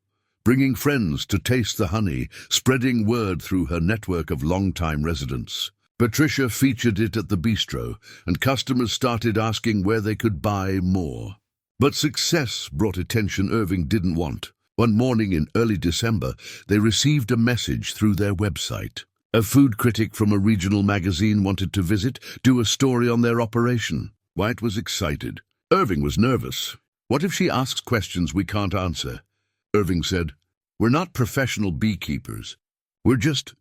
bringing friends to taste the honey, spreading word through her network of long-time residents. Patricia featured it at the bistro, and customers started asking where they could buy more. But success brought attention Irving didn't want. One morning in early December, they received a message through their website. A food critic from a regional magazine wanted to visit, do a story on their operation. Wyatt was excited. Irving was nervous. What if she asks questions we can't answer? Irving said, "We're not professional beekeepers. We're just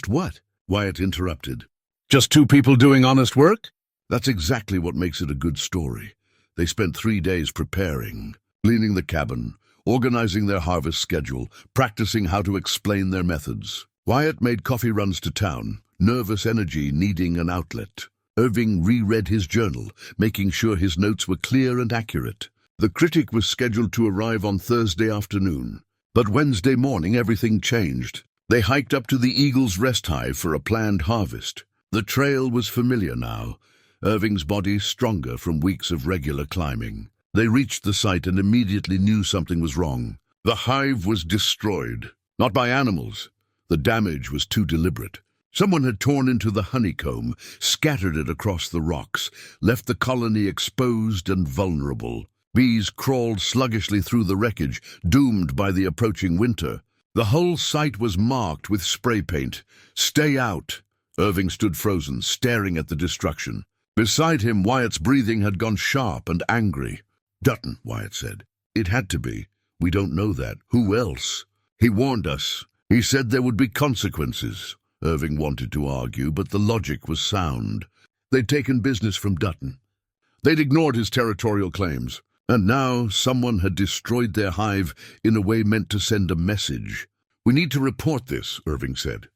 what?" Wyatt interrupted. "Just two people doing honest work?" That's exactly what makes it a good story. They spent 3 days preparing, cleaning the cabin, organizing their harvest schedule, practicing how to explain their methods. Wyatt made coffee runs to town, nervous energy needing an outlet. Irving reread his journal, making sure his notes were clear and accurate. The critic was scheduled to arrive on Thursday afternoon. But Wednesday morning everything changed. They hiked up to the Eagle's Rest Hive for a planned harvest. The trail was familiar now, Irving's body stronger from weeks of regular climbing. They reached the site and immediately knew something was wrong. The hive was destroyed, not by animals. The damage was too deliberate. Someone had torn into the honeycomb, scattered it across the rocks, left the colony exposed and vulnerable. Bees crawled sluggishly through the wreckage, doomed by the approaching winter. The whole site was marked with spray paint. "Stay out." Irving stood frozen, staring at the destruction. Beside him, Wyatt's breathing had gone sharp and angry. "Dutton," Wyatt said. "It had to be. We don't know that. Who else? He warned us. He said there would be consequences." Irving wanted to argue, but the logic was sound. They'd taken business from Dutton. They'd ignored his territorial claims. And now someone had destroyed their hive in a way meant to send a message. "We need to report this," Irving said.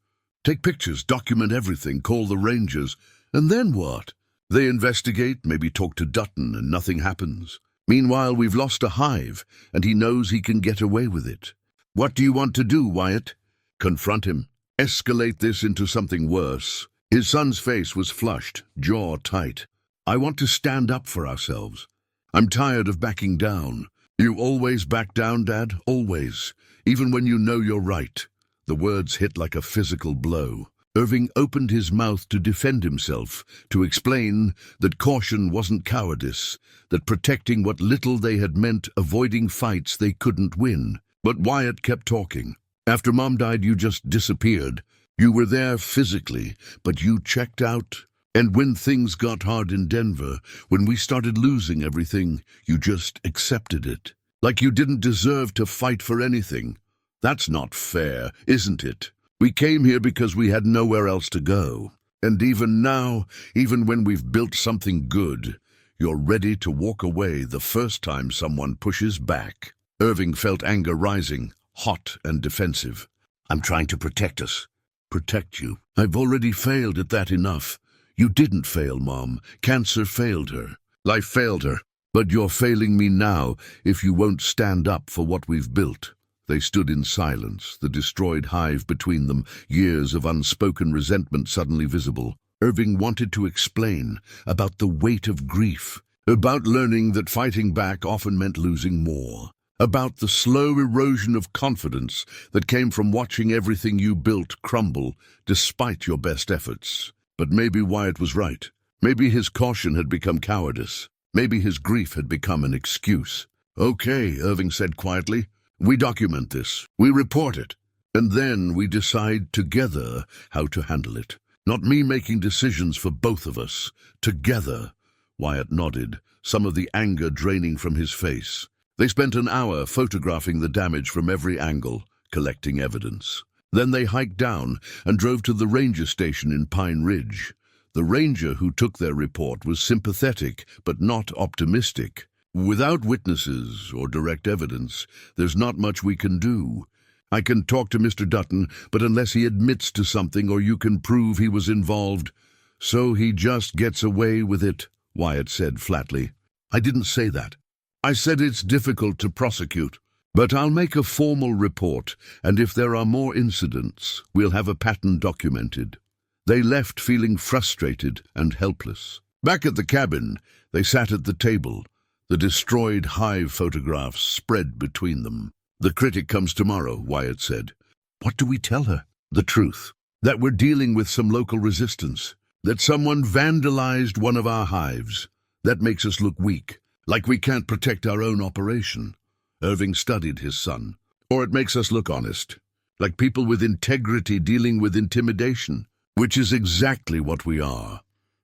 "Take pictures, document everything, call the rangers. And then what? They investigate, maybe talk to Dutton, and nothing happens. Meanwhile, we've lost a hive, and he knows he can get away with it. What do you want to do, Wyatt?" "Confront him. Escalate this into something worse." His son's face was flushed, jaw tight. "I want to stand up for ourselves. I'm tired of backing down." "You always back down, Dad? Always. Even when you know you're right." The words hit like a physical blow. Irving opened his mouth to defend himself, to explain that caution wasn't cowardice, that protecting what little they had meant avoiding fights they couldn't win. But Wyatt kept talking. "After Mom died, you just disappeared. You were there physically, but you checked out. And when things got hard in Denver, when we started losing everything, you just accepted it. Like you didn't deserve to fight for anything. That's not fair, isn't it? We came here because we had nowhere else to go. And even now, even when we've built something good, you're ready to walk away the first time someone pushes back." Irving felt anger rising, hot and defensive. "I'm trying to protect us." "Protect you? I've already failed at that enough." "You didn't fail, Mom. Cancer failed her. Life failed her. But you're failing me now if you won't stand up for what we've built." They stood in silence, the destroyed hive between them, years of unspoken resentment suddenly visible. Irving wanted to explain about the weight of grief, about learning that fighting back often meant losing more, about the slow erosion of confidence that came from watching everything you built crumble despite your best efforts. But maybe Wyatt was right. Maybe his caution had become cowardice. Maybe his grief had become an excuse. "Okay," Irving said quietly. "We document this. We report it. And then we decide together how to handle it. Not me making decisions for both of us. Together." Wyatt nodded, some of the anger draining from his face. They spent an hour photographing the damage from every angle, collecting evidence. Then they hiked down and drove to the ranger station in Pine Ridge. The ranger who took their report was sympathetic, but not optimistic. "Without witnesses or direct evidence, there's not much we can do. I can talk to Mr. Dutton, but unless he admits to something or you can prove he was involved, so he just gets away with it," Wyatt said flatly. "I didn't say that. I said it's difficult to prosecute. But I'll make a formal report, and if there are more incidents, we'll have a pattern documented." They left feeling frustrated and helpless. Back at the cabin, they sat at the table, the destroyed hive photographs spread between them. "The critic comes tomorrow," Wyatt said. "What do we tell her?" "The truth. That we're dealing with some local resistance. That someone vandalized one of our hives. That makes us look weak. Like we can't protect our own operation. Irving studied his son. Or it makes us look honest. Like people with integrity dealing with intimidation, which is exactly what we are.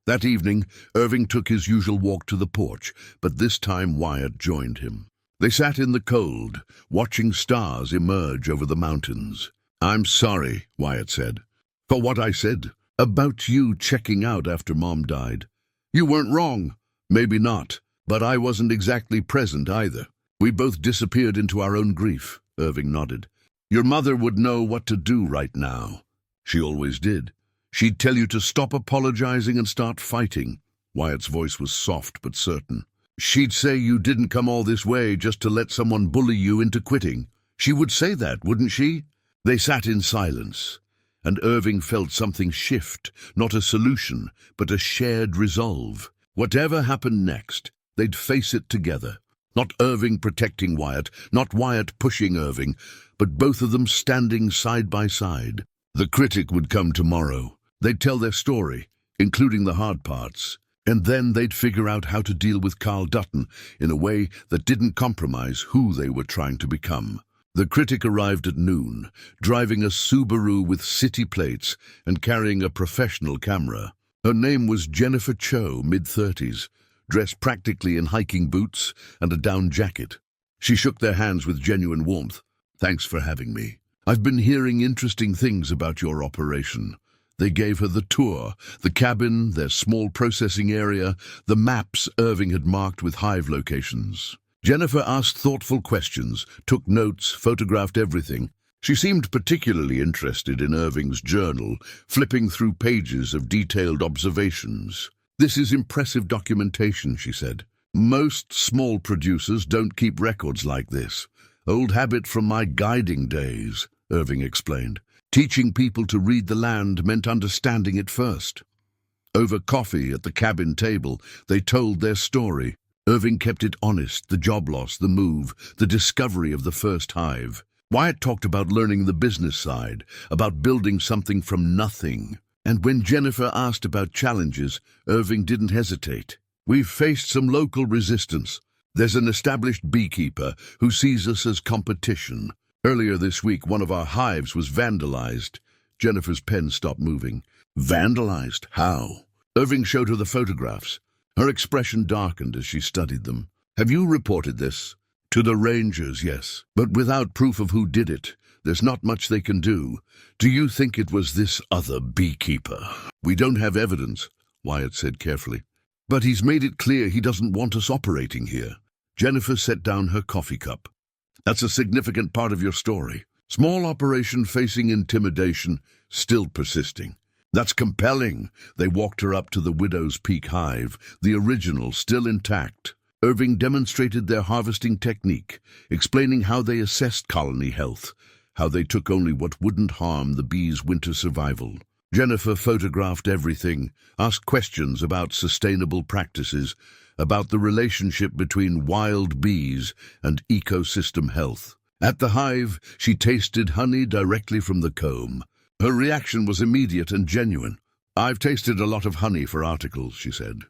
That evening, Irving took his usual walk to the porch, but this time Wyatt joined him. They sat in the cold, watching stars emerge over the mountains. "I'm sorry," Wyatt said, "for what I said about you checking out after Mom died. You weren't wrong. Maybe not, but I wasn't exactly present either. We both disappeared into our own grief." Irving nodded. "Your mother would know what to do right now. She always did. She'd tell you to stop apologizing and start fighting." Wyatt's voice was soft but certain. "She'd say you didn't come all this way just to let someone bully you into quitting. She would say that, wouldn't she?" They sat in silence, and Irving felt something shift, not a solution, but a shared resolve. Whatever happened next, they'd face it together. Not Irving protecting Wyatt, not Wyatt pushing Irving, but both of them standing side by side. The critic would come tomorrow. They'd tell their story, including the hard parts, and then they'd figure out how to deal with Carl Dutton in a way that didn't compromise who they were trying to become. The critic arrived at noon, driving a Subaru with city plates and carrying a professional camera. Her name was Jennifer Cho, mid-30s, dressed practically in hiking boots and a down jacket. She shook their hands with genuine warmth. "Thanks for having me. I've been hearing interesting things about your operation." They gave her the tour, the cabin, their small processing area, the maps Irving had marked with hive locations. Jennifer asked thoughtful questions, took notes, photographed everything. She seemed particularly interested in Irving's journal, flipping through pages of detailed observations. "This is impressive documentation," she said. "Most small producers don't keep records like this. Old habit from my guiding days," Irving explained. "Teaching people to read the land meant understanding it first." Over coffee at the cabin table, they told their story. Irving kept it honest, the job loss, the move, the discovery of the first hive. Wyatt talked about learning the business side, about building something from nothing. And when Jennifer asked about challenges, Irving didn't hesitate. "We've faced some local resistance. There's an established beekeeper who sees us as competition. Earlier this week, one of our hives was vandalized." Jennifer's pen stopped moving. "Vandalized? How?" Irving showed her the photographs. Her expression darkened as she studied them. "Have you reported this?" "To the rangers, yes. But without proof of who did it, there's not much they can do. Do you think it was this other beekeeper?" "We don't have evidence," Wyatt said carefully. "But he's made it clear he doesn't want us operating here." Jennifer set down her coffee cup. "That's a significant part of your story. Small operation facing intimidation, still persisting. That's compelling." They walked her up to the Widow's Peak hive, the original, still intact. Irving demonstrated their harvesting technique, explaining how they assessed colony health, how they took only what wouldn't harm the bees' winter survival. Jennifer photographed everything, asked questions about sustainable practices, about the relationship between wild bees and ecosystem health. At the hive, she tasted honey directly from the comb. Her reaction was immediate and genuine. "I've tasted a lot of honey for articles," she said.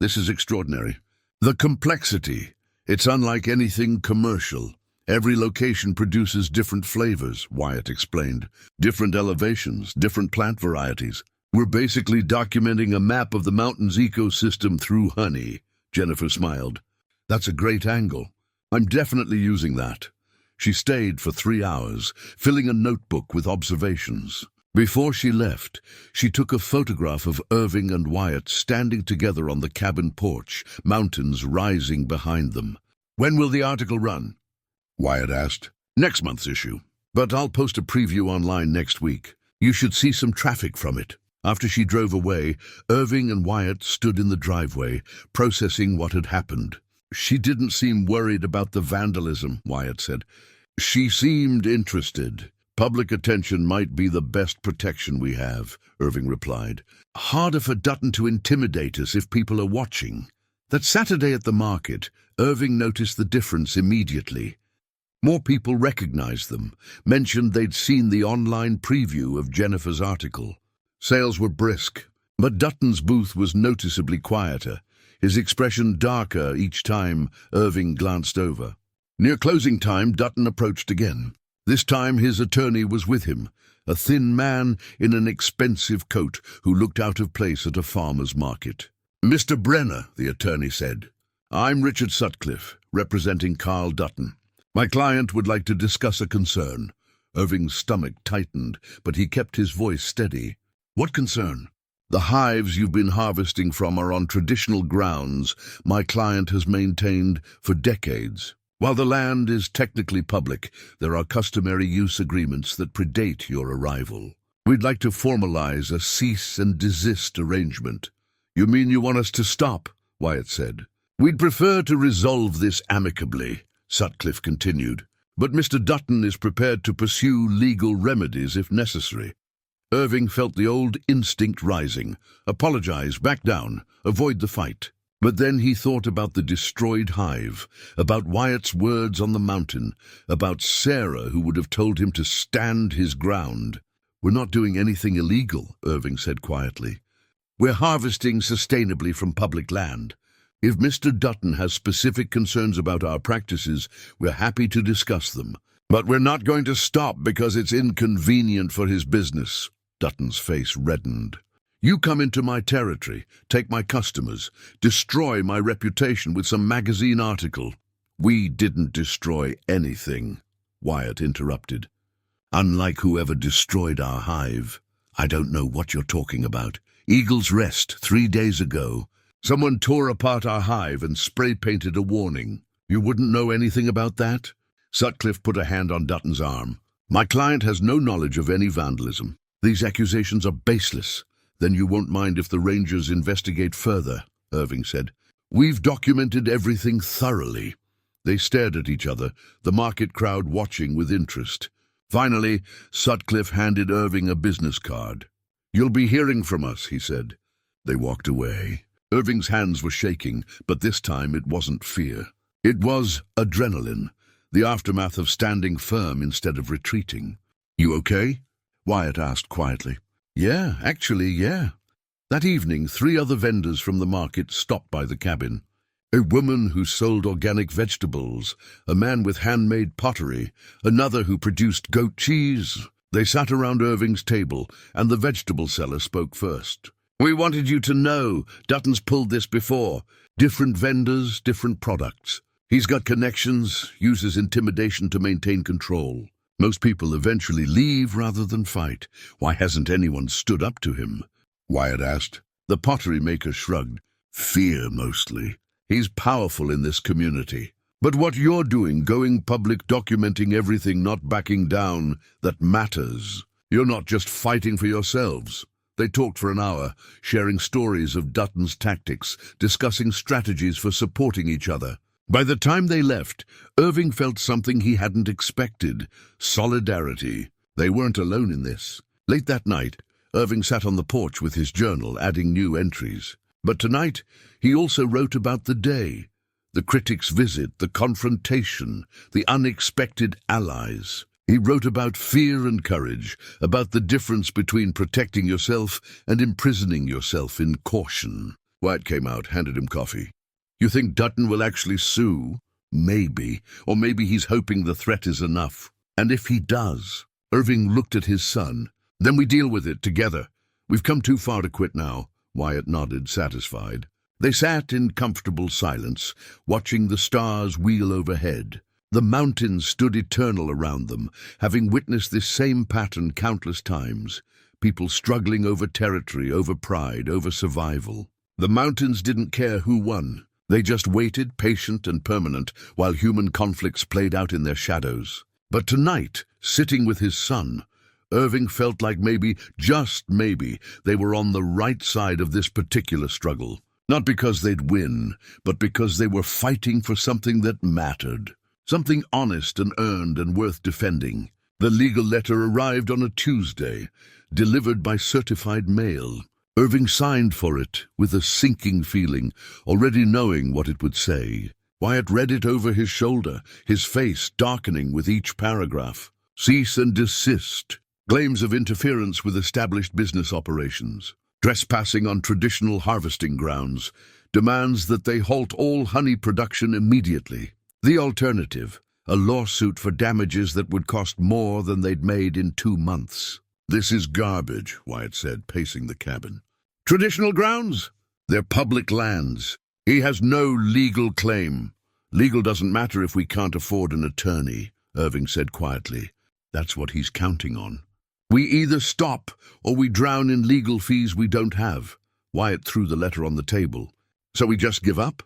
"This is extraordinary. The complexity. It's unlike anything commercial. Every location produces different flavors," Wyatt explained. "Different elevations, different plant varieties. We're basically documenting a map of the mountain's ecosystem through honey." Jennifer smiled. "That's a great angle. I'm definitely using that." She stayed for 3 hours, filling a notebook with observations. Before she left, she took a photograph of Irving and Wyatt standing together on the cabin porch, mountains rising behind them. "When will the article run?" Wyatt asked. "Next month's issue. But I'll post a preview online next week. You should see some traffic from it." After she drove away, Irving and Wyatt stood in the driveway, processing what had happened. "She didn't seem worried about the vandalism," Wyatt said. "She seemed interested. Public attention might be the best protection we have," Irving replied. "Harder for Dutton to intimidate us if people are watching." That Saturday at the market, Irving noticed the difference immediately. More people recognized them, mentioned they'd seen the online preview of Jennifer's article. Sales were brisk, but Dutton's booth was noticeably quieter. his expression darker each time Irving glanced over. Near closing time, Dutton approached again. This time his attorney was with him, a thin man in an expensive coat who looked out of place at a farmer's market. "Mr. Brenner," the attorney said, "I'm Richard Sutcliffe, representing Carl Dutton. My client would like to discuss a concern." Irving's stomach tightened, but he kept his voice steady. "What concern?" "The hives you've been harvesting from are on traditional grounds my client has maintained for decades. While the land is technically public, there are customary use agreements that predate your arrival. We'd like to formalize a cease and desist arrangement." "You mean you want us to stop?" Wyatt said. "We'd prefer to resolve this amicably," Sutcliffe continued, "but Mr. Dutton is prepared to pursue legal remedies if necessary." Irving felt the old instinct rising. Apologize, back down, avoid the fight. But then he thought about the destroyed hive, about Wyatt's words on the mountain, about Sarah who would have told him to stand his ground. "We're not doing anything illegal," Irving said quietly. "We're harvesting sustainably from public land. If Mr. Dutton has specific concerns about our practices, we're happy to discuss them. But we're not going to stop because it's inconvenient for his business." Dutton's face reddened. "You come into my territory, take my customers, destroy my reputation with some magazine article." "We didn't destroy anything," Wyatt interrupted. "Unlike whoever destroyed our hive. I don't know what you're talking about. Eagle's Rest, 3 days ago. Someone tore apart our hive and spray-painted a warning. You wouldn't know anything about that?" Sutcliffe put a hand on Dutton's arm. "My client has no knowledge of any vandalism. These accusations are baseless." "Then you won't mind if the Rangers investigate further," Irving said. "We've documented everything thoroughly." They stared at each other, the market crowd watching with interest. Finally, Sutcliffe handed Irving a business card. "You'll be hearing from us," he said. They walked away. Irving's hands were shaking, but this time it wasn't fear. It was adrenaline, the aftermath of standing firm instead of retreating. "You okay?" Wyatt asked quietly. Yeah. That evening, 3 other vendors from the market stopped by the cabin. A woman who sold organic vegetables, a man with handmade pottery, another who produced goat cheese. They sat around Irving's table, and the vegetable seller spoke first. "We wanted you to know, Dutton's pulled this before. Different vendors, different products. He's got connections, uses intimidation to maintain control. Most people eventually leave rather than fight. Why hasn't anyone stood up to him?" Wyatt asked. The pottery maker shrugged. "Fear, mostly. He's powerful in this community. But what you're doing, going public, documenting everything, not backing down, that matters. You're not just fighting for yourselves." They talked for an hour, sharing stories of Dutton's tactics, discussing strategies for supporting each other. By the time they left, Irving felt something he hadn't expected: solidarity. They weren't alone in this. Late that night, Irving sat on the porch with his journal, adding new entries. But tonight, he also wrote about the day, the critic's visit, the confrontation, the unexpected allies. He wrote about fear and courage, about the difference between protecting yourself and imprisoning yourself in caution. Wyatt came out, handed him coffee. "You think Dutton will actually sue?" "Maybe. Or maybe he's hoping the threat is enough. And if he does..." Irving looked at his son. "Then we deal with it together. We've come too far to quit now." Wyatt nodded, satisfied. They sat in comfortable silence, watching the stars wheel overhead. The mountains stood eternal around them, having witnessed this same pattern countless times. People struggling over territory, over pride, over survival. The mountains didn't care who won. They just waited, patient and permanent, while human conflicts played out in their shadows. But tonight, sitting with his son, Irving felt like maybe, just maybe, they were on the right side of this particular struggle. Not because they'd win, but because they were fighting for something that mattered. Something honest and earned and worth defending. The legal letter arrived on a Tuesday, delivered by certified mail. Irving signed for it with a sinking feeling, already knowing what it would say. Wyatt read it over his shoulder, his face darkening with each paragraph. Cease and desist. Claims of interference with established business operations. Trespassing on traditional harvesting grounds. demands that they halt all honey production immediately. The alternative, a lawsuit for damages that would cost more than they'd made in 2 months. "This is garbage," Wyatt said, pacing the cabin. "Traditional grounds? They're public lands. He has no legal claim." "Legal doesn't matter if we can't afford an attorney," Irving said quietly. "That's what he's counting on. We either stop or we drown in legal fees we don't have." Wyatt threw the letter on the table. "So we just give up?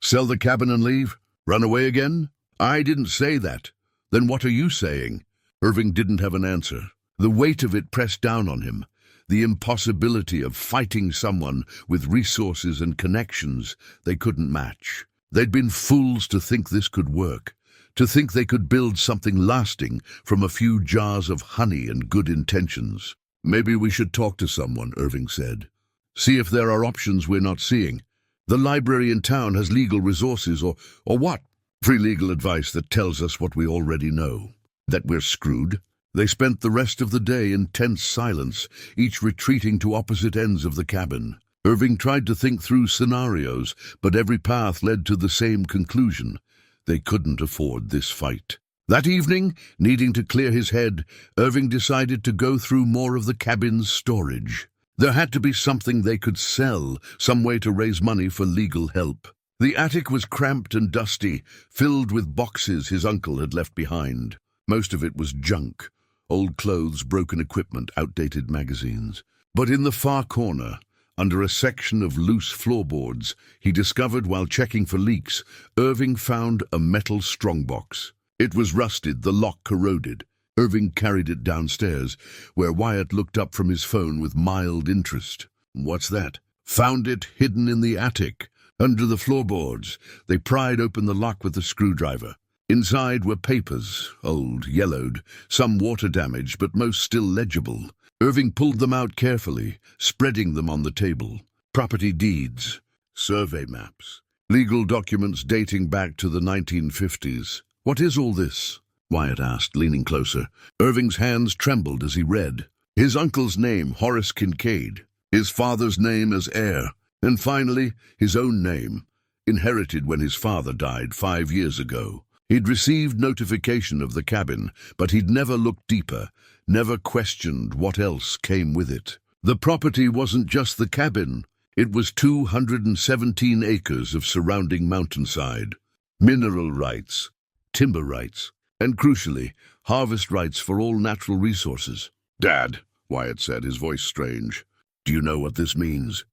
Sell the cabin and leave? Run away again?" "I didn't say that." "Then what are you saying?" Irving didn't have an answer. The weight of it pressed down on him. The impossibility of fighting someone with resources and connections they couldn't match. They'd been fools to think this could work, to think they could build something lasting from a few jars of honey and good intentions. "Maybe we should talk to someone," Irving said. "See if there are options we're not seeing. The library in town has legal resources or what? Free legal advice that tells us what we already know. That we're screwed." They spent the rest of the day in tense silence, each retreating to opposite ends of the cabin. Irving tried to think through scenarios, but every path led to the same conclusion. They couldn't afford this fight. That evening, needing to clear his head, Irving decided to go through more of the cabin's storage. There had to be something they could sell, some way to raise money for legal help. The attic was cramped and dusty, filled with boxes his uncle had left behind. Most of it was junk. Old clothes, broken equipment, outdated magazines. But in the far corner, under a section of loose floorboards, he discovered while checking for leaks, Irving found a metal strongbox. It was rusted, the lock corroded. Irving carried it downstairs, where Wyatt looked up from his phone with mild interest. "What's that?" "Found it hidden in the attic, under the floorboards." They pried open the lock with a screwdriver. Inside were papers, old, yellowed, some water-damaged, but most still legible. Irving pulled them out carefully, spreading them on the table. Property deeds, survey maps, legal documents dating back to the 1950s. "What is all this?" Wyatt asked, leaning closer. Irving's hands trembled as he read. His uncle's name, Horace Kincaid. His father's name as heir. And finally, his own name, inherited when his father died 5 years ago. He'd received notification of the cabin, but he'd never looked deeper, never questioned what else came with it. The property wasn't just the cabin. It was 217 acres of surrounding mountainside. Mineral rights, timber rights, and crucially, harvest rights for all natural resources. "Dad," Wyatt said, his voice strange, "do you know what this means?"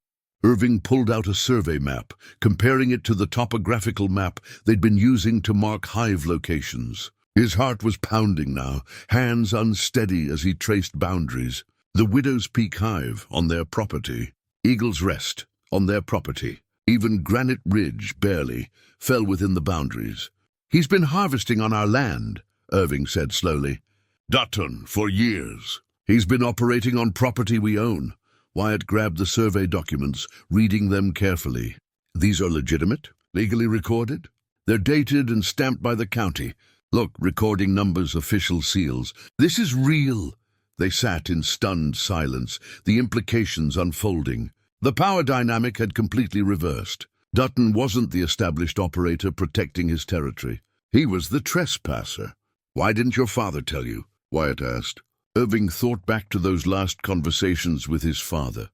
Irving pulled out a survey map, comparing it to the topographical map they'd been using to mark hive locations. His heart was pounding now, hands unsteady as he traced boundaries. The Widow's Peak Hive, on their property. Eagle's Rest, on their property. Even Granite Ridge, barely, fell within the boundaries. "He's been harvesting on our land," Irving said slowly. "Dutton, for years. He's been operating on property we own." Wyatt grabbed the survey documents, reading them carefully. "These are legitimate? Legally recorded? They're dated and stamped by the county. Look, recording numbers, official seals. This is real." They sat in stunned silence, the implications unfolding. The power dynamic had completely reversed. Dutton wasn't the established operator protecting his territory. He was the trespasser. "Why didn't your father tell you?" Wyatt asked. Irving thought back to those last conversations with his father,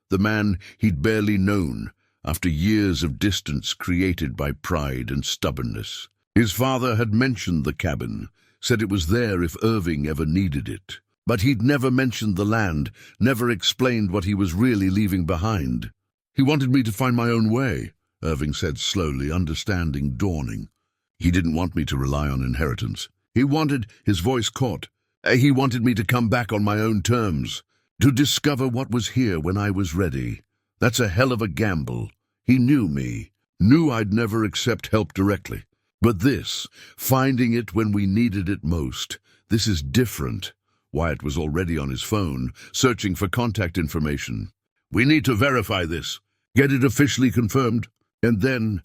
the man he'd barely known after years of distance created by pride and stubbornness. His father had mentioned the cabin, said it was there if Irving ever needed it. But he'd never mentioned the land, never explained what he was really leaving behind. "He wanted me to find my own way," Irving said slowly, understanding dawning. "He didn't want me to rely on inheritance. He wanted," his voice caught, "he wanted me to come back on my own terms, to discover what was here when I was ready. That's a hell of a gamble. He knew me, knew I'd never accept help directly. But this, finding it when we needed it most, this is different." Wyatt was already on his phone, searching for contact information. "We need to verify this, get it officially confirmed, and then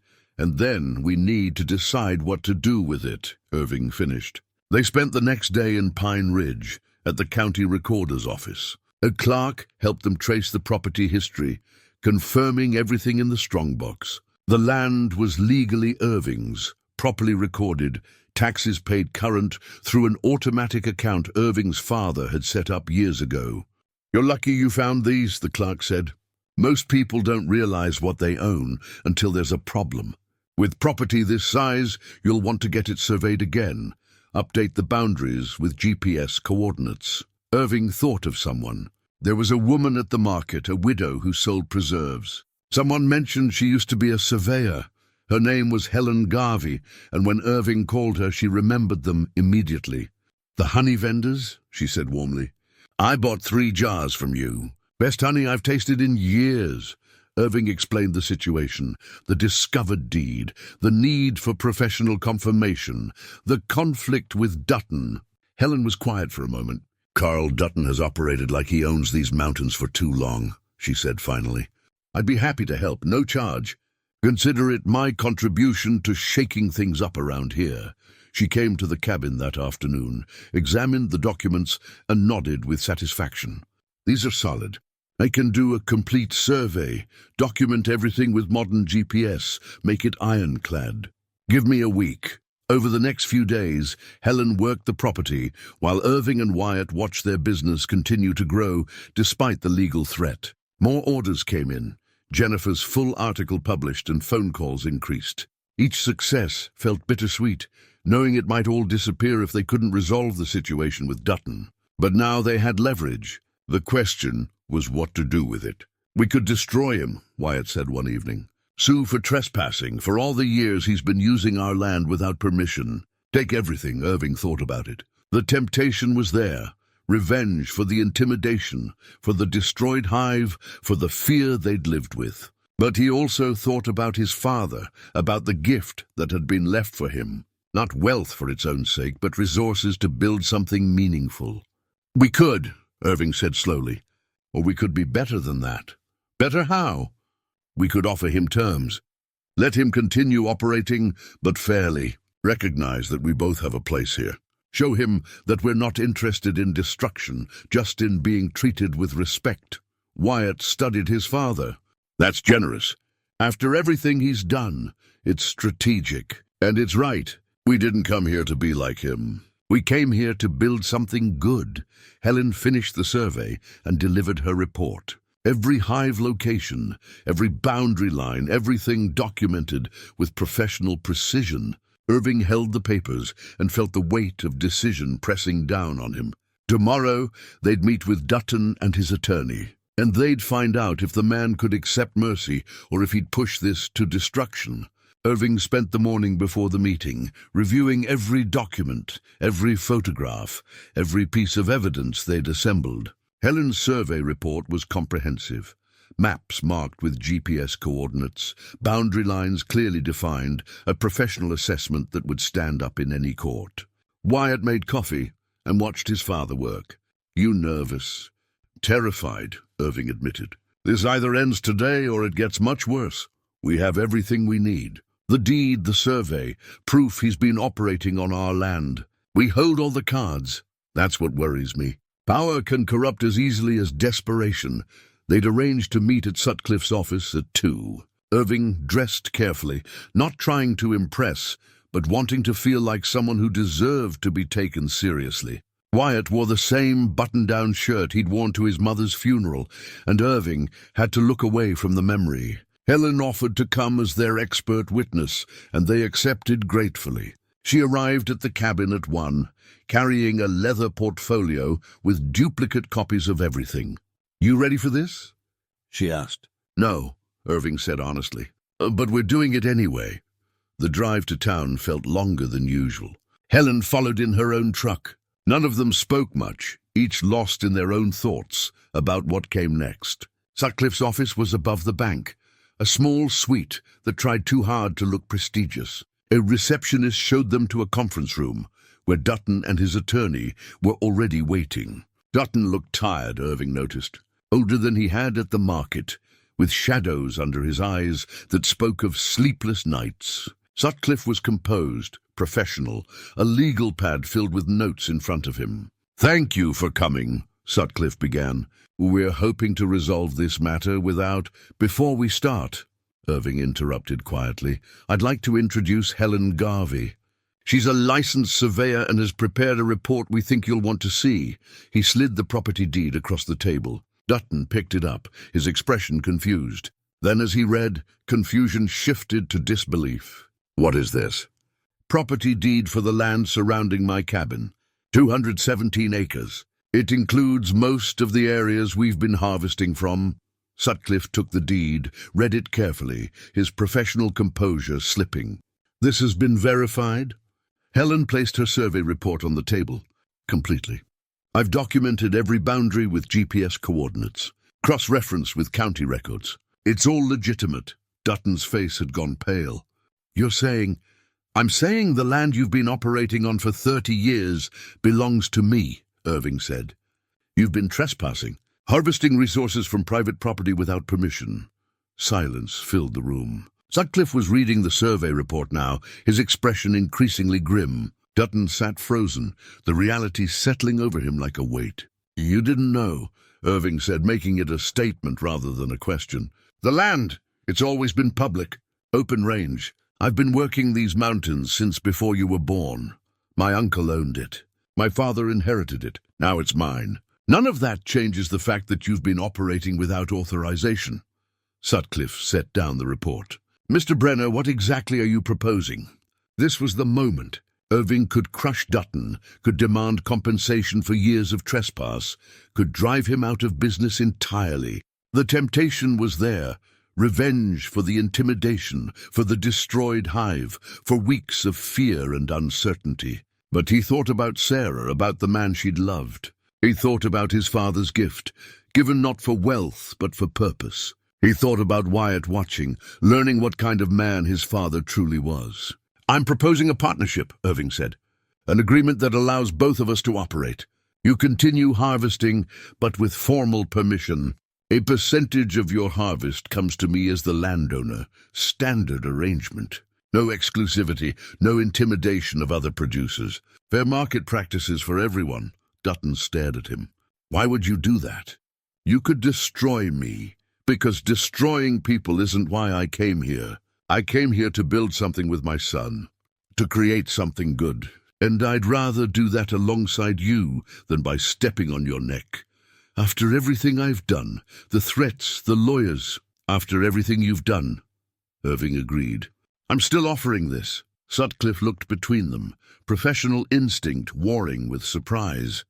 we need to decide what to do with it," Irving finished. They spent the next day in Pine Ridge, at the county recorder's office. A clerk helped them trace the property history, confirming everything in the strongbox. The land was legally Irving's, properly recorded, taxes paid current through an automatic account Irving's father had set up years ago. "You're lucky you found these," the clerk said. "Most people don't realize what they own until there's a problem. With property this size, you'll want to get it surveyed again. Update the boundaries with GPS coordinates." Irving thought of someone. There was a woman at the market, a widow who sold preserves. Someone mentioned she used to be a surveyor. Her name was Helen Garvey, and when Irving called her, she remembered them immediately. "The honey vendors?" she said warmly. "I bought 3 jars from you. Best honey I've tasted in years." Irving explained the situation, the discovered deed, the need for professional confirmation, the conflict with Dutton. Helen was quiet for a moment. "Carl Dutton has operated like he owns these mountains for too long," she said finally. "I'd be happy to help, no charge. Consider it my contribution to shaking things up around here." She came to the cabin that afternoon, examined the documents, and nodded with satisfaction. "These are solid. I can do a complete survey, document everything with modern GPS, make it ironclad. Give me a week." Over the next few days, Helen worked the property, while Irving and Wyatt watched their business continue to grow despite the legal threat. More orders came in. Jennifer's full article published and phone calls increased. Each success felt bittersweet, knowing it might all disappear if they couldn't resolve the situation with Dutton. But now they had leverage. The question was what to do with it. "We could destroy him," Wyatt said one evening. "Sue for trespassing for all the years he's been using our land without permission. Take everything." Irving thought about it. The temptation was there. Revenge for the intimidation, for the destroyed hive, for the fear they'd lived with. But he also thought about his father, about the gift that had been left for him. Not wealth for its own sake, but resources to build something meaningful. "We could," Irving said slowly. "Or we could be better than that." "Better how?" "We could offer him terms. Let him continue operating, but fairly. Recognize that we both have a place here. Show him that we're not interested in destruction, just in being treated with respect." Wyatt studied his father. "That's generous. After everything he's done, it's strategic. And it's right. We didn't come here to be like him. We came here to build something good." Helen finished the survey and delivered her report. Every hive location, every boundary line, everything documented with professional precision. Irving held the papers and felt the weight of decision pressing down on him. Tomorrow, they'd meet with Dutton and his attorney, and they'd find out if the man could accept mercy or if he'd push this to destruction. Irving spent the morning before the meeting, reviewing every document, every photograph, every piece of evidence they'd assembled. Helen's survey report was comprehensive. Maps marked with GPS coordinates, boundary lines clearly defined, a professional assessment that would stand up in any court. Wyatt made coffee and watched his father work. "You nervous?" "Terrified," Irving admitted. "This either ends today or it gets much worse. We have everything we need. The deed, the survey, proof he's been operating on our land. We hold all the cards. That's what worries me. Power can corrupt as easily as desperation." They'd arranged to meet at Sutcliffe's office at 2. Irving dressed carefully, not trying to impress, but wanting to feel like someone who deserved to be taken seriously. Wyatt wore the same button-down shirt he'd worn to his mother's funeral, and Irving had to look away from the memory. Helen offered to come as their expert witness, and they accepted gratefully. She arrived at the cabin at 1, carrying a leather portfolio with duplicate copies of everything. "You ready for this?" she asked. "No," Irving said honestly. But we're doing it anyway." The drive to town felt longer than usual. Helen followed in her own truck. None of them spoke much, each lost in their own thoughts about what came next. Sutcliffe's office was above the bank, a small suite that tried too hard to look prestigious. A receptionist showed them to a conference room, where Dutton and his attorney were already waiting. Dutton looked tired, Irving noticed. Older than he had at the market, with shadows under his eyes that spoke of sleepless nights. Sutcliffe was composed, professional, a legal pad filled with notes in front of him. "Thank you for coming," Sutcliffe began. We're hoping to resolve this matter without... Before we start, Irving interrupted quietly, I'd like to introduce Helen Garvey. She's a licensed surveyor and has prepared a report we think you'll want to see. He slid the property deed across the table. Dutton picked it up, his expression confused. Then as he read, confusion shifted to disbelief. What is this? Property deed for the land surrounding my cabin. 217 acres. It includes most of the areas we've been harvesting from. Sutcliffe took the deed, read it carefully, his professional composure slipping. This has been verified? Helen placed her survey report on the table. Completely. I've documented every boundary with GPS coordinates, cross-referenced with county records. It's all legitimate. Dutton's face had gone pale. You're saying... I'm saying the land you've been operating on for 30 years belongs to me, Irving said. You've been trespassing, harvesting resources from private property without permission. Silence filled the room. Sutcliffe was reading the survey report now, his expression increasingly grim. Dutton sat frozen, the reality settling over him like a weight. You didn't know, Irving said, making it a statement rather than a question. The land, it's always been public, open range. I've been working these mountains since before you were born. My uncle owned it. My father inherited it. Now it's mine. None of that changes the fact that you've been operating without authorization. Sutcliffe set down the report. Mr. Brenner, what exactly are you proposing? This was the moment. Irving could crush Dutton, could demand compensation for years of trespass, could drive him out of business entirely. The temptation was there. Revenge for the intimidation, for the destroyed hive, for weeks of fear and uncertainty. But he thought about Sarah, about the man she'd loved. He thought about his father's gift, given not for wealth but for purpose. He thought about Wyatt watching, learning what kind of man his father truly was. I'm proposing a partnership, Irving said. An agreement that allows both of us to operate. You continue harvesting, but with formal permission. A percentage of your harvest comes to me as the landowner. Standard arrangement. No exclusivity, no intimidation of other producers. Fair market practices for everyone. Dutton stared at him. Why would you do that? You could destroy me, because destroying people isn't why I came here. I came here to build something with my son, to create something good. And I'd rather do that alongside you than by stepping on your neck. After everything I've done, the threats, the lawyers, after everything you've done. Irving agreed. I'm still offering this. Sutcliffe looked between them, professional instinct warring with surprise.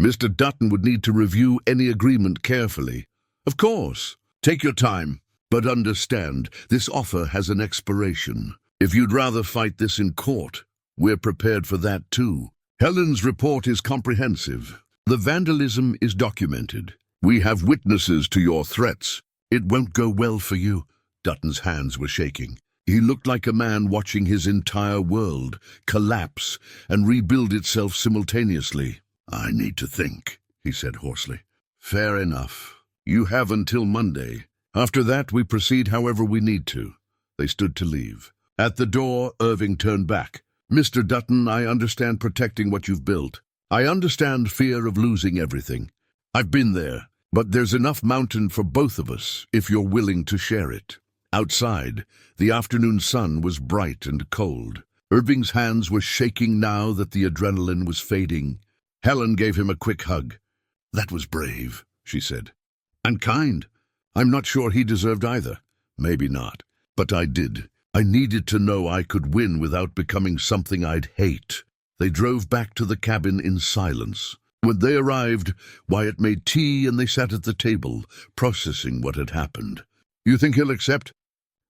Mr. Dutton would need to review any agreement carefully. Of course. Take your time, but understand, this offer has an expiration. If you'd rather fight this in court, we're prepared for that too. Helen's report is comprehensive. The vandalism is documented. We have witnesses to your threats. It won't go well for you. Dutton's hands were shaking. He looked like a man watching his entire world collapse and rebuild itself simultaneously. I need to think, he said hoarsely. Fair enough. You have until Monday. After that, we proceed however we need to. They stood to leave. At the door, Irving turned back. Mr. Dutton, I understand protecting what you've built. I understand fear of losing everything. I've been there, but there's enough mountain for both of us if you're willing to share it. Outside, the afternoon sun was bright and cold. Irving's hands were shaking now that the adrenaline was fading. Helen gave him a quick hug. That was brave, she said. And kind. I'm not sure he deserved either. Maybe not. But I did. I needed to know I could win without becoming something I'd hate. They drove back to the cabin in silence. When they arrived, Wyatt made tea and they sat at the table, processing what had happened. You think he'll accept?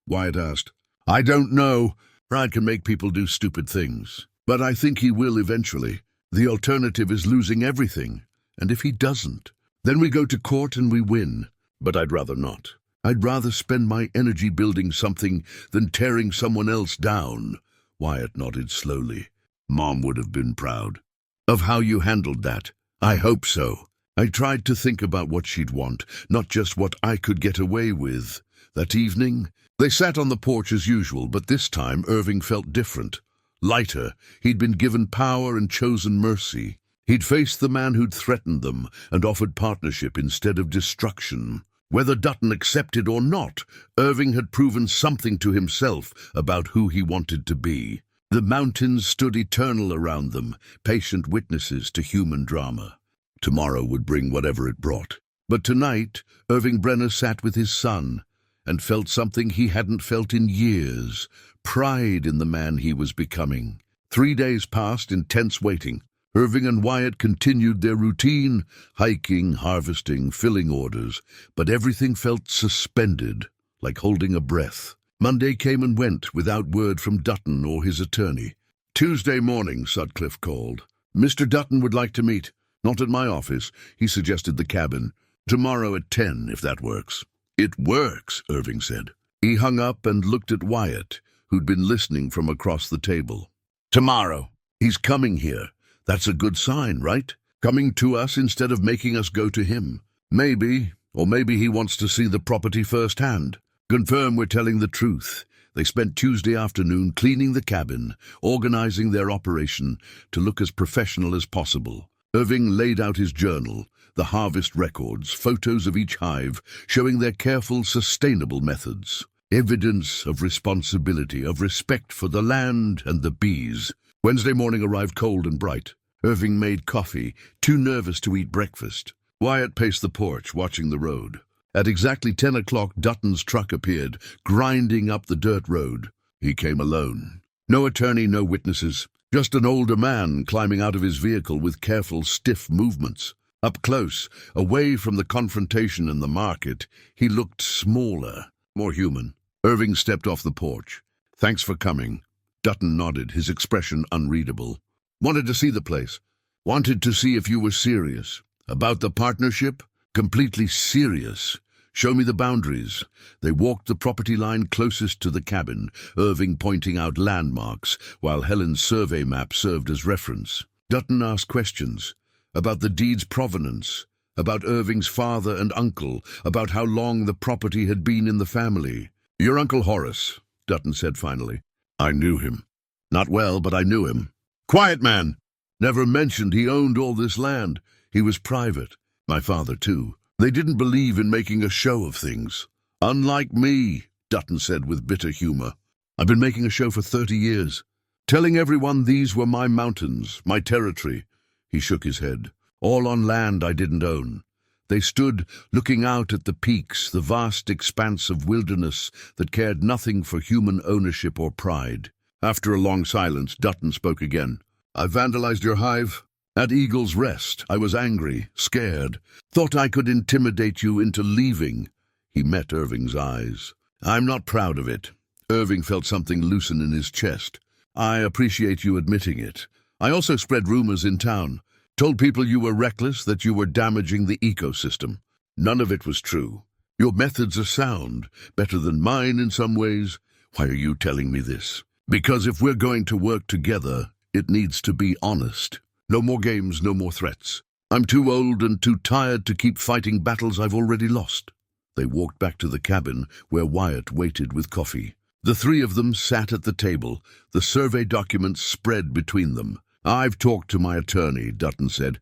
Wyatt asked. I don't know. Pride can make people do stupid things. But I think he will eventually. The alternative is losing everything. And if he doesn't, then we go to court and we win. But I'd rather not. I'd rather spend my energy building something than tearing someone else down. Wyatt nodded slowly. Mom would have been proud. Of how you handled that. I hope so. I tried to think about what she'd want, not just what I could get away with. That evening, they sat on the porch as usual, but this time Irving felt different. Lighter, he'd been given power and chosen mercy. He'd faced the man who'd threatened them and offered partnership instead of destruction. Whether Dutton accepted or not, Irving had proven something to himself about who he wanted to be. The mountains stood eternal around them, patient witnesses to human drama. Tomorrow would bring whatever it brought. But tonight, Irving Brenner sat with his son and felt something he hadn't felt in years, pride in the man he was becoming. 3 days passed in tense waiting. Irving and Wyatt continued their routine, hiking, harvesting, filling orders, but everything felt suspended, like holding a breath. Monday came and went without word from Dutton or his attorney. Tuesday morning, Sutcliffe called. Mr. Dutton would like to meet. Not at my office. He suggested the cabin. Tomorrow at 10, if that works. It works, Irving said. He hung up and looked at Wyatt, who'd been listening from across the table. Tomorrow. He's coming here. That's a good sign, right? Coming to us instead of making us go to him. Maybe, or maybe he wants to see the property firsthand. Confirm we're telling the truth. They spent Tuesday afternoon cleaning the cabin, organizing their operation to look as professional as possible. Irving laid out his journal, the harvest records, photos of each hive, showing their careful, sustainable methods. Evidence of responsibility, of respect for the land and the bees. Wednesday morning arrived cold and bright. Irving made coffee, too nervous to eat breakfast. Wyatt paced the porch, watching the road. At exactly 10 o'clock, Dutton's truck appeared, grinding up the dirt road. He came alone. No attorney, no witnesses. Just an older man climbing out of his vehicle with careful, stiff movements. Up close, away from the confrontation and the market, he looked smaller, more human. Irving stepped off the porch. Thanks for coming. Dutton nodded, his expression unreadable. Wanted to see the place. Wanted to see if you were serious. About the partnership? Completely serious. Show me the boundaries. They walked the property line closest to the cabin, Irving pointing out landmarks, while Helen's survey map served as reference. Dutton asked questions. About the deed's provenance. About Irving's father and uncle. About how long the property had been in the family. Your Uncle Horace, Dutton said finally. I knew him. Not well, but I knew him. Quiet man! Never mentioned he owned all this land. He was private. My father, too. They didn't believe in making a show of things. Unlike me, Dutton said with bitter humor. I've been making a show for 30 years. Telling everyone these were my mountains, my territory. He shook his head. All on land I didn't own. They stood looking out at the peaks, the vast expanse of wilderness that cared nothing for human ownership or pride. After a long silence, Dutton spoke again. I vandalized your hive. At Eagle's Rest, I was angry, scared. Thought I could intimidate you into leaving. He met Irving's eyes. I'm not proud of it. Irving felt something loosen in his chest. I appreciate you admitting it. I also spread rumors in town. Told people you were reckless, that you were damaging the ecosystem. None of it was true. Your methods are sound, better than mine in some ways. Why are you telling me this? Because if we're going to work together, it needs to be honest. No more games, no more threats. I'm too old and too tired to keep fighting battles I've already lost. They walked back to the cabin, where Wyatt waited with coffee. The three of them sat at the table, the survey documents spread between them. I've talked to my attorney, Dutton said.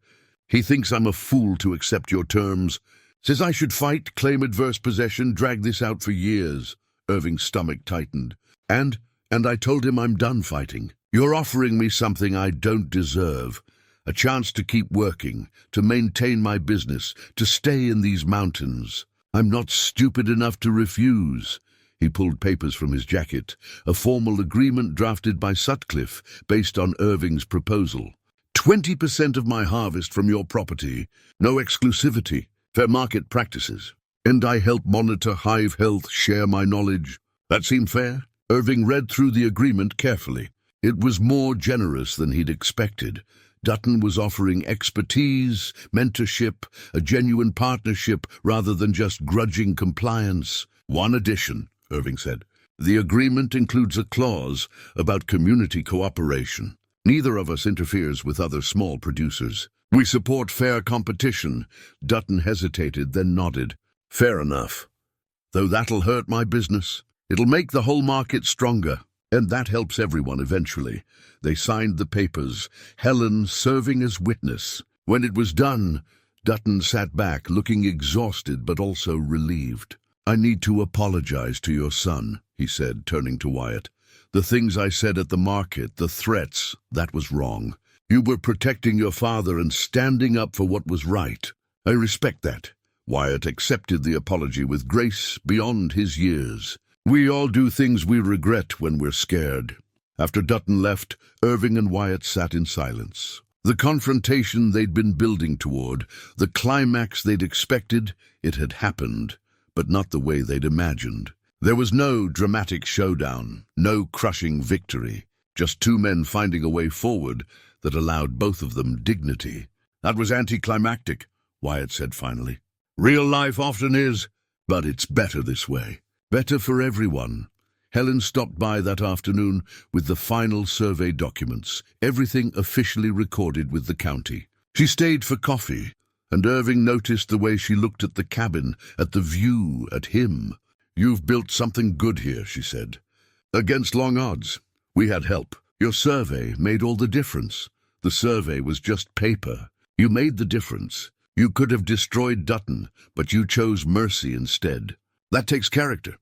He thinks I'm a fool to accept your terms. Says I should fight, claim adverse possession, drag this out for years. Irving's stomach tightened. And I told him I'm done fighting. You're offering me something I don't deserve. A chance to keep working, to maintain my business, to stay in these mountains. I'm not stupid enough to refuse. He pulled papers from his jacket, a formal agreement drafted by Sutcliffe based on Irving's proposal. 20% of my harvest from your property, no exclusivity, fair market practices. And I help monitor hive health, share my knowledge. That seemed fair? Irving read through the agreement carefully. It was more generous than he'd expected. Dutton was offering expertise, mentorship, a genuine partnership rather than just grudging compliance. One addition, Irving said. The agreement includes a clause about community cooperation. Neither of us interferes with other small producers. We support fair competition. Dutton hesitated, then nodded. Fair enough. Though that'll hurt my business. It'll make the whole market stronger. And that helps everyone eventually. They signed the papers, Helen serving as witness. When it was done, Dutton sat back, looking exhausted but also relieved. "I need to apologize to your son," he said, turning to Wyatt. "The things I said at the market, the threats, that was wrong. You were protecting your father and standing up for what was right. I respect that." Wyatt accepted the apology with grace beyond his years. "We all do things we regret when we're scared." After Dutton left, Irving and Wyatt sat in silence. The confrontation they'd been building toward, the climax they'd expected, it had happened, but not the way they'd imagined. There was no dramatic showdown, no crushing victory, just two men finding a way forward that allowed both of them dignity. "That was anticlimactic," Wyatt said finally. "Real life often is, but it's better this way. Better for everyone." Helen stopped by that afternoon with the final survey documents, everything officially recorded with the county. She stayed for coffee, and Irving noticed the way she looked at the cabin, at the view, at him. "You've built something good here," she said. "Against long odds. We had help. Your survey made all the difference. The survey was just paper. You made the difference. You could have destroyed Dutton, but you chose mercy instead. That takes character."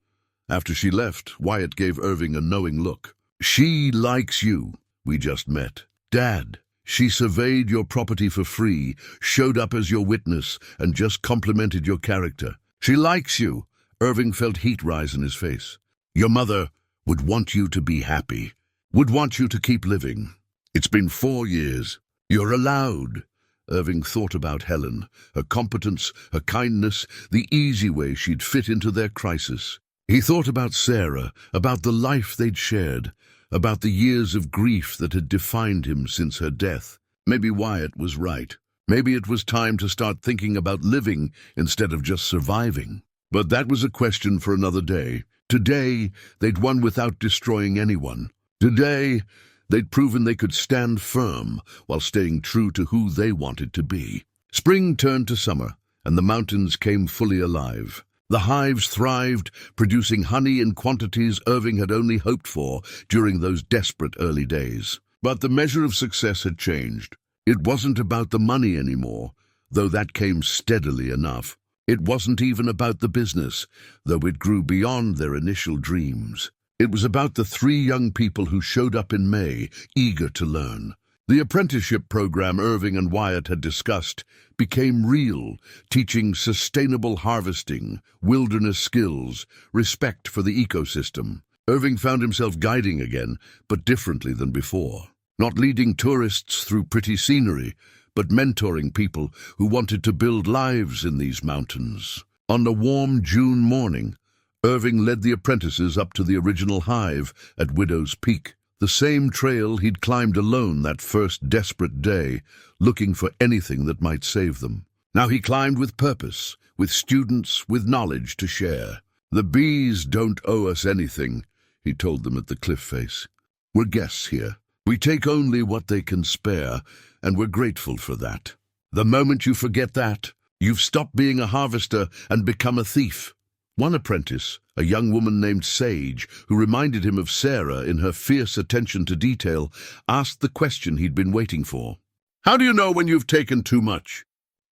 After she left, Wyatt gave Irving a knowing look. "She likes you. We just met. Dad, she surveyed your property for free, showed up as your witness, and just complimented your character. She likes you." Irving felt heat rise in his face. "Your mother would want you to be happy, would want you to keep living. It's been 4 years. You're allowed." Irving thought about Helen, her competence, her kindness, the easy way she'd fit into their crisis. He thought about Sarah, about the life they'd shared, about the years of grief that had defined him since her death. Maybe Wyatt was right. Maybe it was time to start thinking about living instead of just surviving. But that was a question for another day. Today, they'd won without destroying anyone. Today, they'd proven they could stand firm while staying true to who they wanted to be. Spring turned to summer, and the mountains came fully alive. The hives thrived, producing honey in quantities Irving had only hoped for during those desperate early days. But the measure of success had changed. It wasn't about the money anymore, though that came steadily enough. It wasn't even about the business, though it grew beyond their initial dreams. It was about the 3 young people who showed up in May, eager to learn. The apprenticeship program Irving and Wyatt had discussed became real, teaching sustainable harvesting, wilderness skills, respect for the ecosystem. Irving found himself guiding again, but differently than before. Not leading tourists through pretty scenery, but mentoring people who wanted to build lives in these mountains. On a warm June morning, Irving led the apprentices up to the original hive at Widow's Peak, the same trail he'd climbed alone that first desperate day, looking for anything that might save them. Now he climbed with purpose, with students, with knowledge to share. "The bees don't owe us anything," he told them at the cliff face. "We're guests here. We take only what they can spare, and we're grateful for that. The moment you forget that, you've stopped being a harvester and become a thief." One apprentice, a young woman named Sage, who reminded him of Sarah in her fierce attention to detail, asked the question he'd been waiting for. "How do you know when you've taken too much?"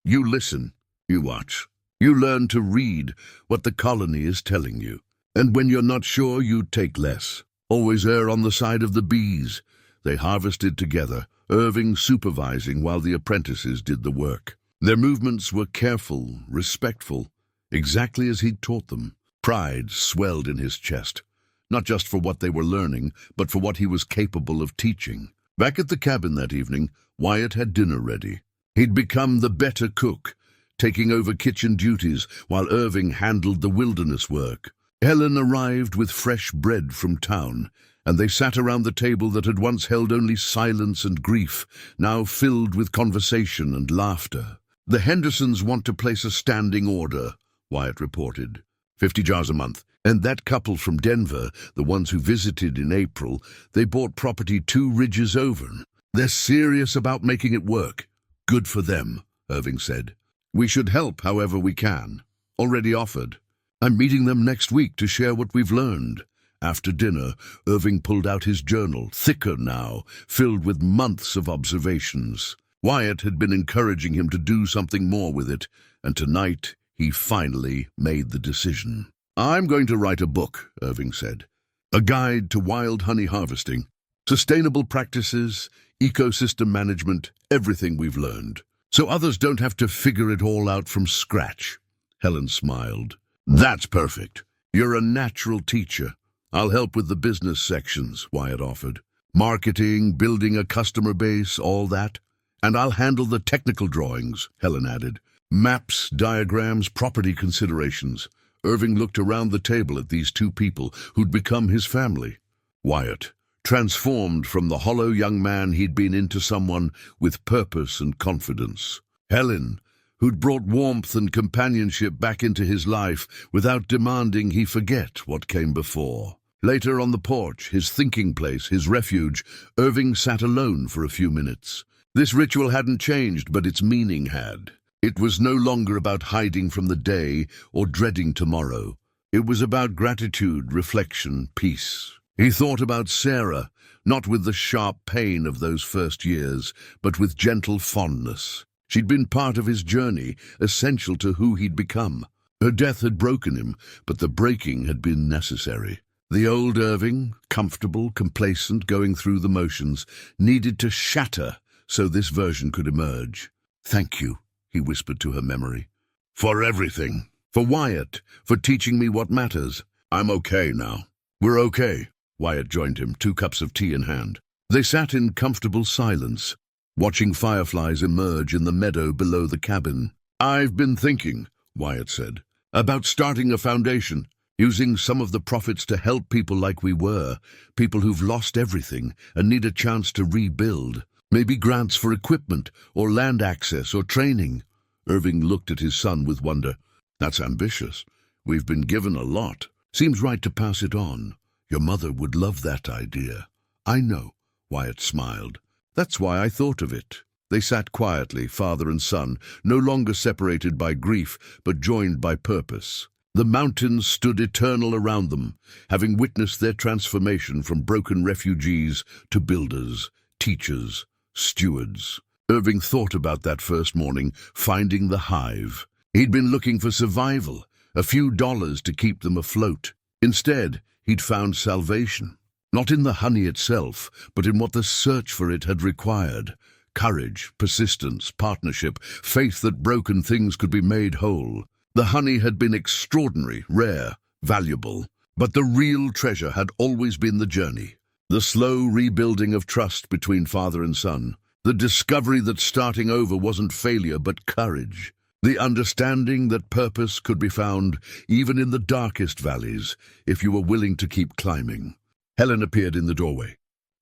"You listen, you watch. You learn to read what the colony is telling you. And when you're not sure, you take less. Always err on the side of the bees." They harvested together, Irving supervising while the apprentices did the work. Their movements were careful, respectful, exactly as he'd taught them. Pride swelled in his chest, not just for what they were learning, but for what he was capable of teaching. Back at the cabin that evening, Wyatt had dinner ready. He'd become the better cook, taking over kitchen duties while Irving handled the wilderness work. Helen arrived with fresh bread from town, and they sat around the table that had once held only silence and grief, now filled with conversation and laughter. "The Hendersons want to place a standing order," Wyatt reported. 50 jars a month. "And that couple from Denver, the ones who visited in April, they bought property 2 ridges over. They're serious about making it work." "Good for them," Irving said. "We should help however we can. Already offered. I'm meeting them next week to share what we've learned. After dinner, Irving pulled out his journal, thicker now, filled with months of observations. Wyatt had been encouraging him to do something more with it, and tonight he finally made the decision. "I'm going to write a book," Irving said. "A guide to wild honey harvesting, sustainable practices, ecosystem management, everything we've learned, so others don't have to figure it all out from scratch." Helen smiled. "That's perfect. You're a natural teacher. I'll help with the business sections," Wyatt offered. "Marketing, building a customer base, all that. And I'll handle the technical drawings," Helen added. "Maps, diagrams, property considerations." Irving looked around the table at these two people who'd become his family. Wyatt, transformed from the hollow young man he'd been into someone with purpose and confidence. Helen, who'd brought warmth and companionship back into his life without demanding he forget what came before. Later on the porch, his thinking place, his refuge, Irving sat alone for a few minutes. This ritual hadn't changed, but its meaning had. It was no longer about hiding from the day or dreading tomorrow. It was about gratitude, reflection, peace. He thought about Sarah, not with the sharp pain of those first years, but with gentle fondness. She'd been part of his journey, essential to who he'd become. Her death had broken him, but the breaking had been necessary. The old Irving, comfortable, complacent, going through the motions, needed to shatter so this version could emerge. "Thank you," he whispered to her memory. "For everything. For Wyatt, for teaching me what matters. I'm okay now." "We're okay." Wyatt joined him, 2 cups of tea in hand. They sat in comfortable silence, watching fireflies emerge in the meadow below the cabin. "I've been thinking," Wyatt said, "about starting a foundation, using some of the profits to help people like we were, people who've lost everything and need a chance to rebuild. Maybe grants for equipment, or land access, or training." Irving looked at his son with wonder. "That's ambitious. We've been given a lot. Seems right to pass it on. Your mother would love that idea." "I know," Wyatt smiled. "That's why I thought of it." They sat quietly, father and son, no longer separated by grief, but joined by purpose. The mountains stood eternal around them, having witnessed their transformation from broken refugees to builders, teachers, stewards. Irving thought about that first morning, finding the hive. He'd been looking for survival, a few dollars to keep them afloat. Instead, he'd found salvation. Not in the honey itself, but in what the search for it had required. Courage, persistence, partnership, faith that broken things could be made whole. The honey had been extraordinary, rare, valuable. But the real treasure had always been the journey. The slow rebuilding of trust between father and son. The discovery that starting over wasn't failure but courage. The understanding that purpose could be found even in the darkest valleys if you were willing to keep climbing. Helen appeared in the doorway.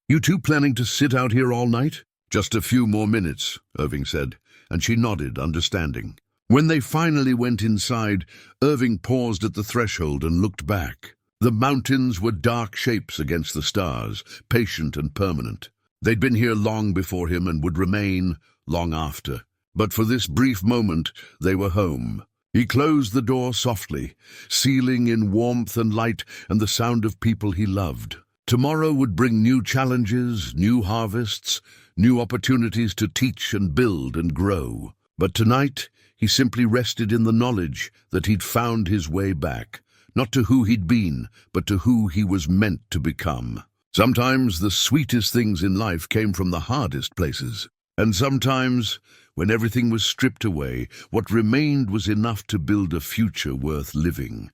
"You two planning to sit out here all night?" "Just a few more minutes," Irving said, and she nodded, understanding. When they finally went inside, Irving paused at the threshold and looked back. The mountains were dark shapes against the stars, patient and permanent. They'd been here long before him and would remain long after. But for this brief moment, they were home. He closed the door softly, sealing in warmth and light and the sound of people he loved. Tomorrow would bring new challenges, new harvests, new opportunities to teach and build and grow. But tonight, he simply rested in the knowledge that he'd found his way back. Not to who he'd been, but to who he was meant to become. Sometimes the sweetest things in life came from the hardest places. And sometimes, when everything was stripped away, what remained was enough to build a future worth living.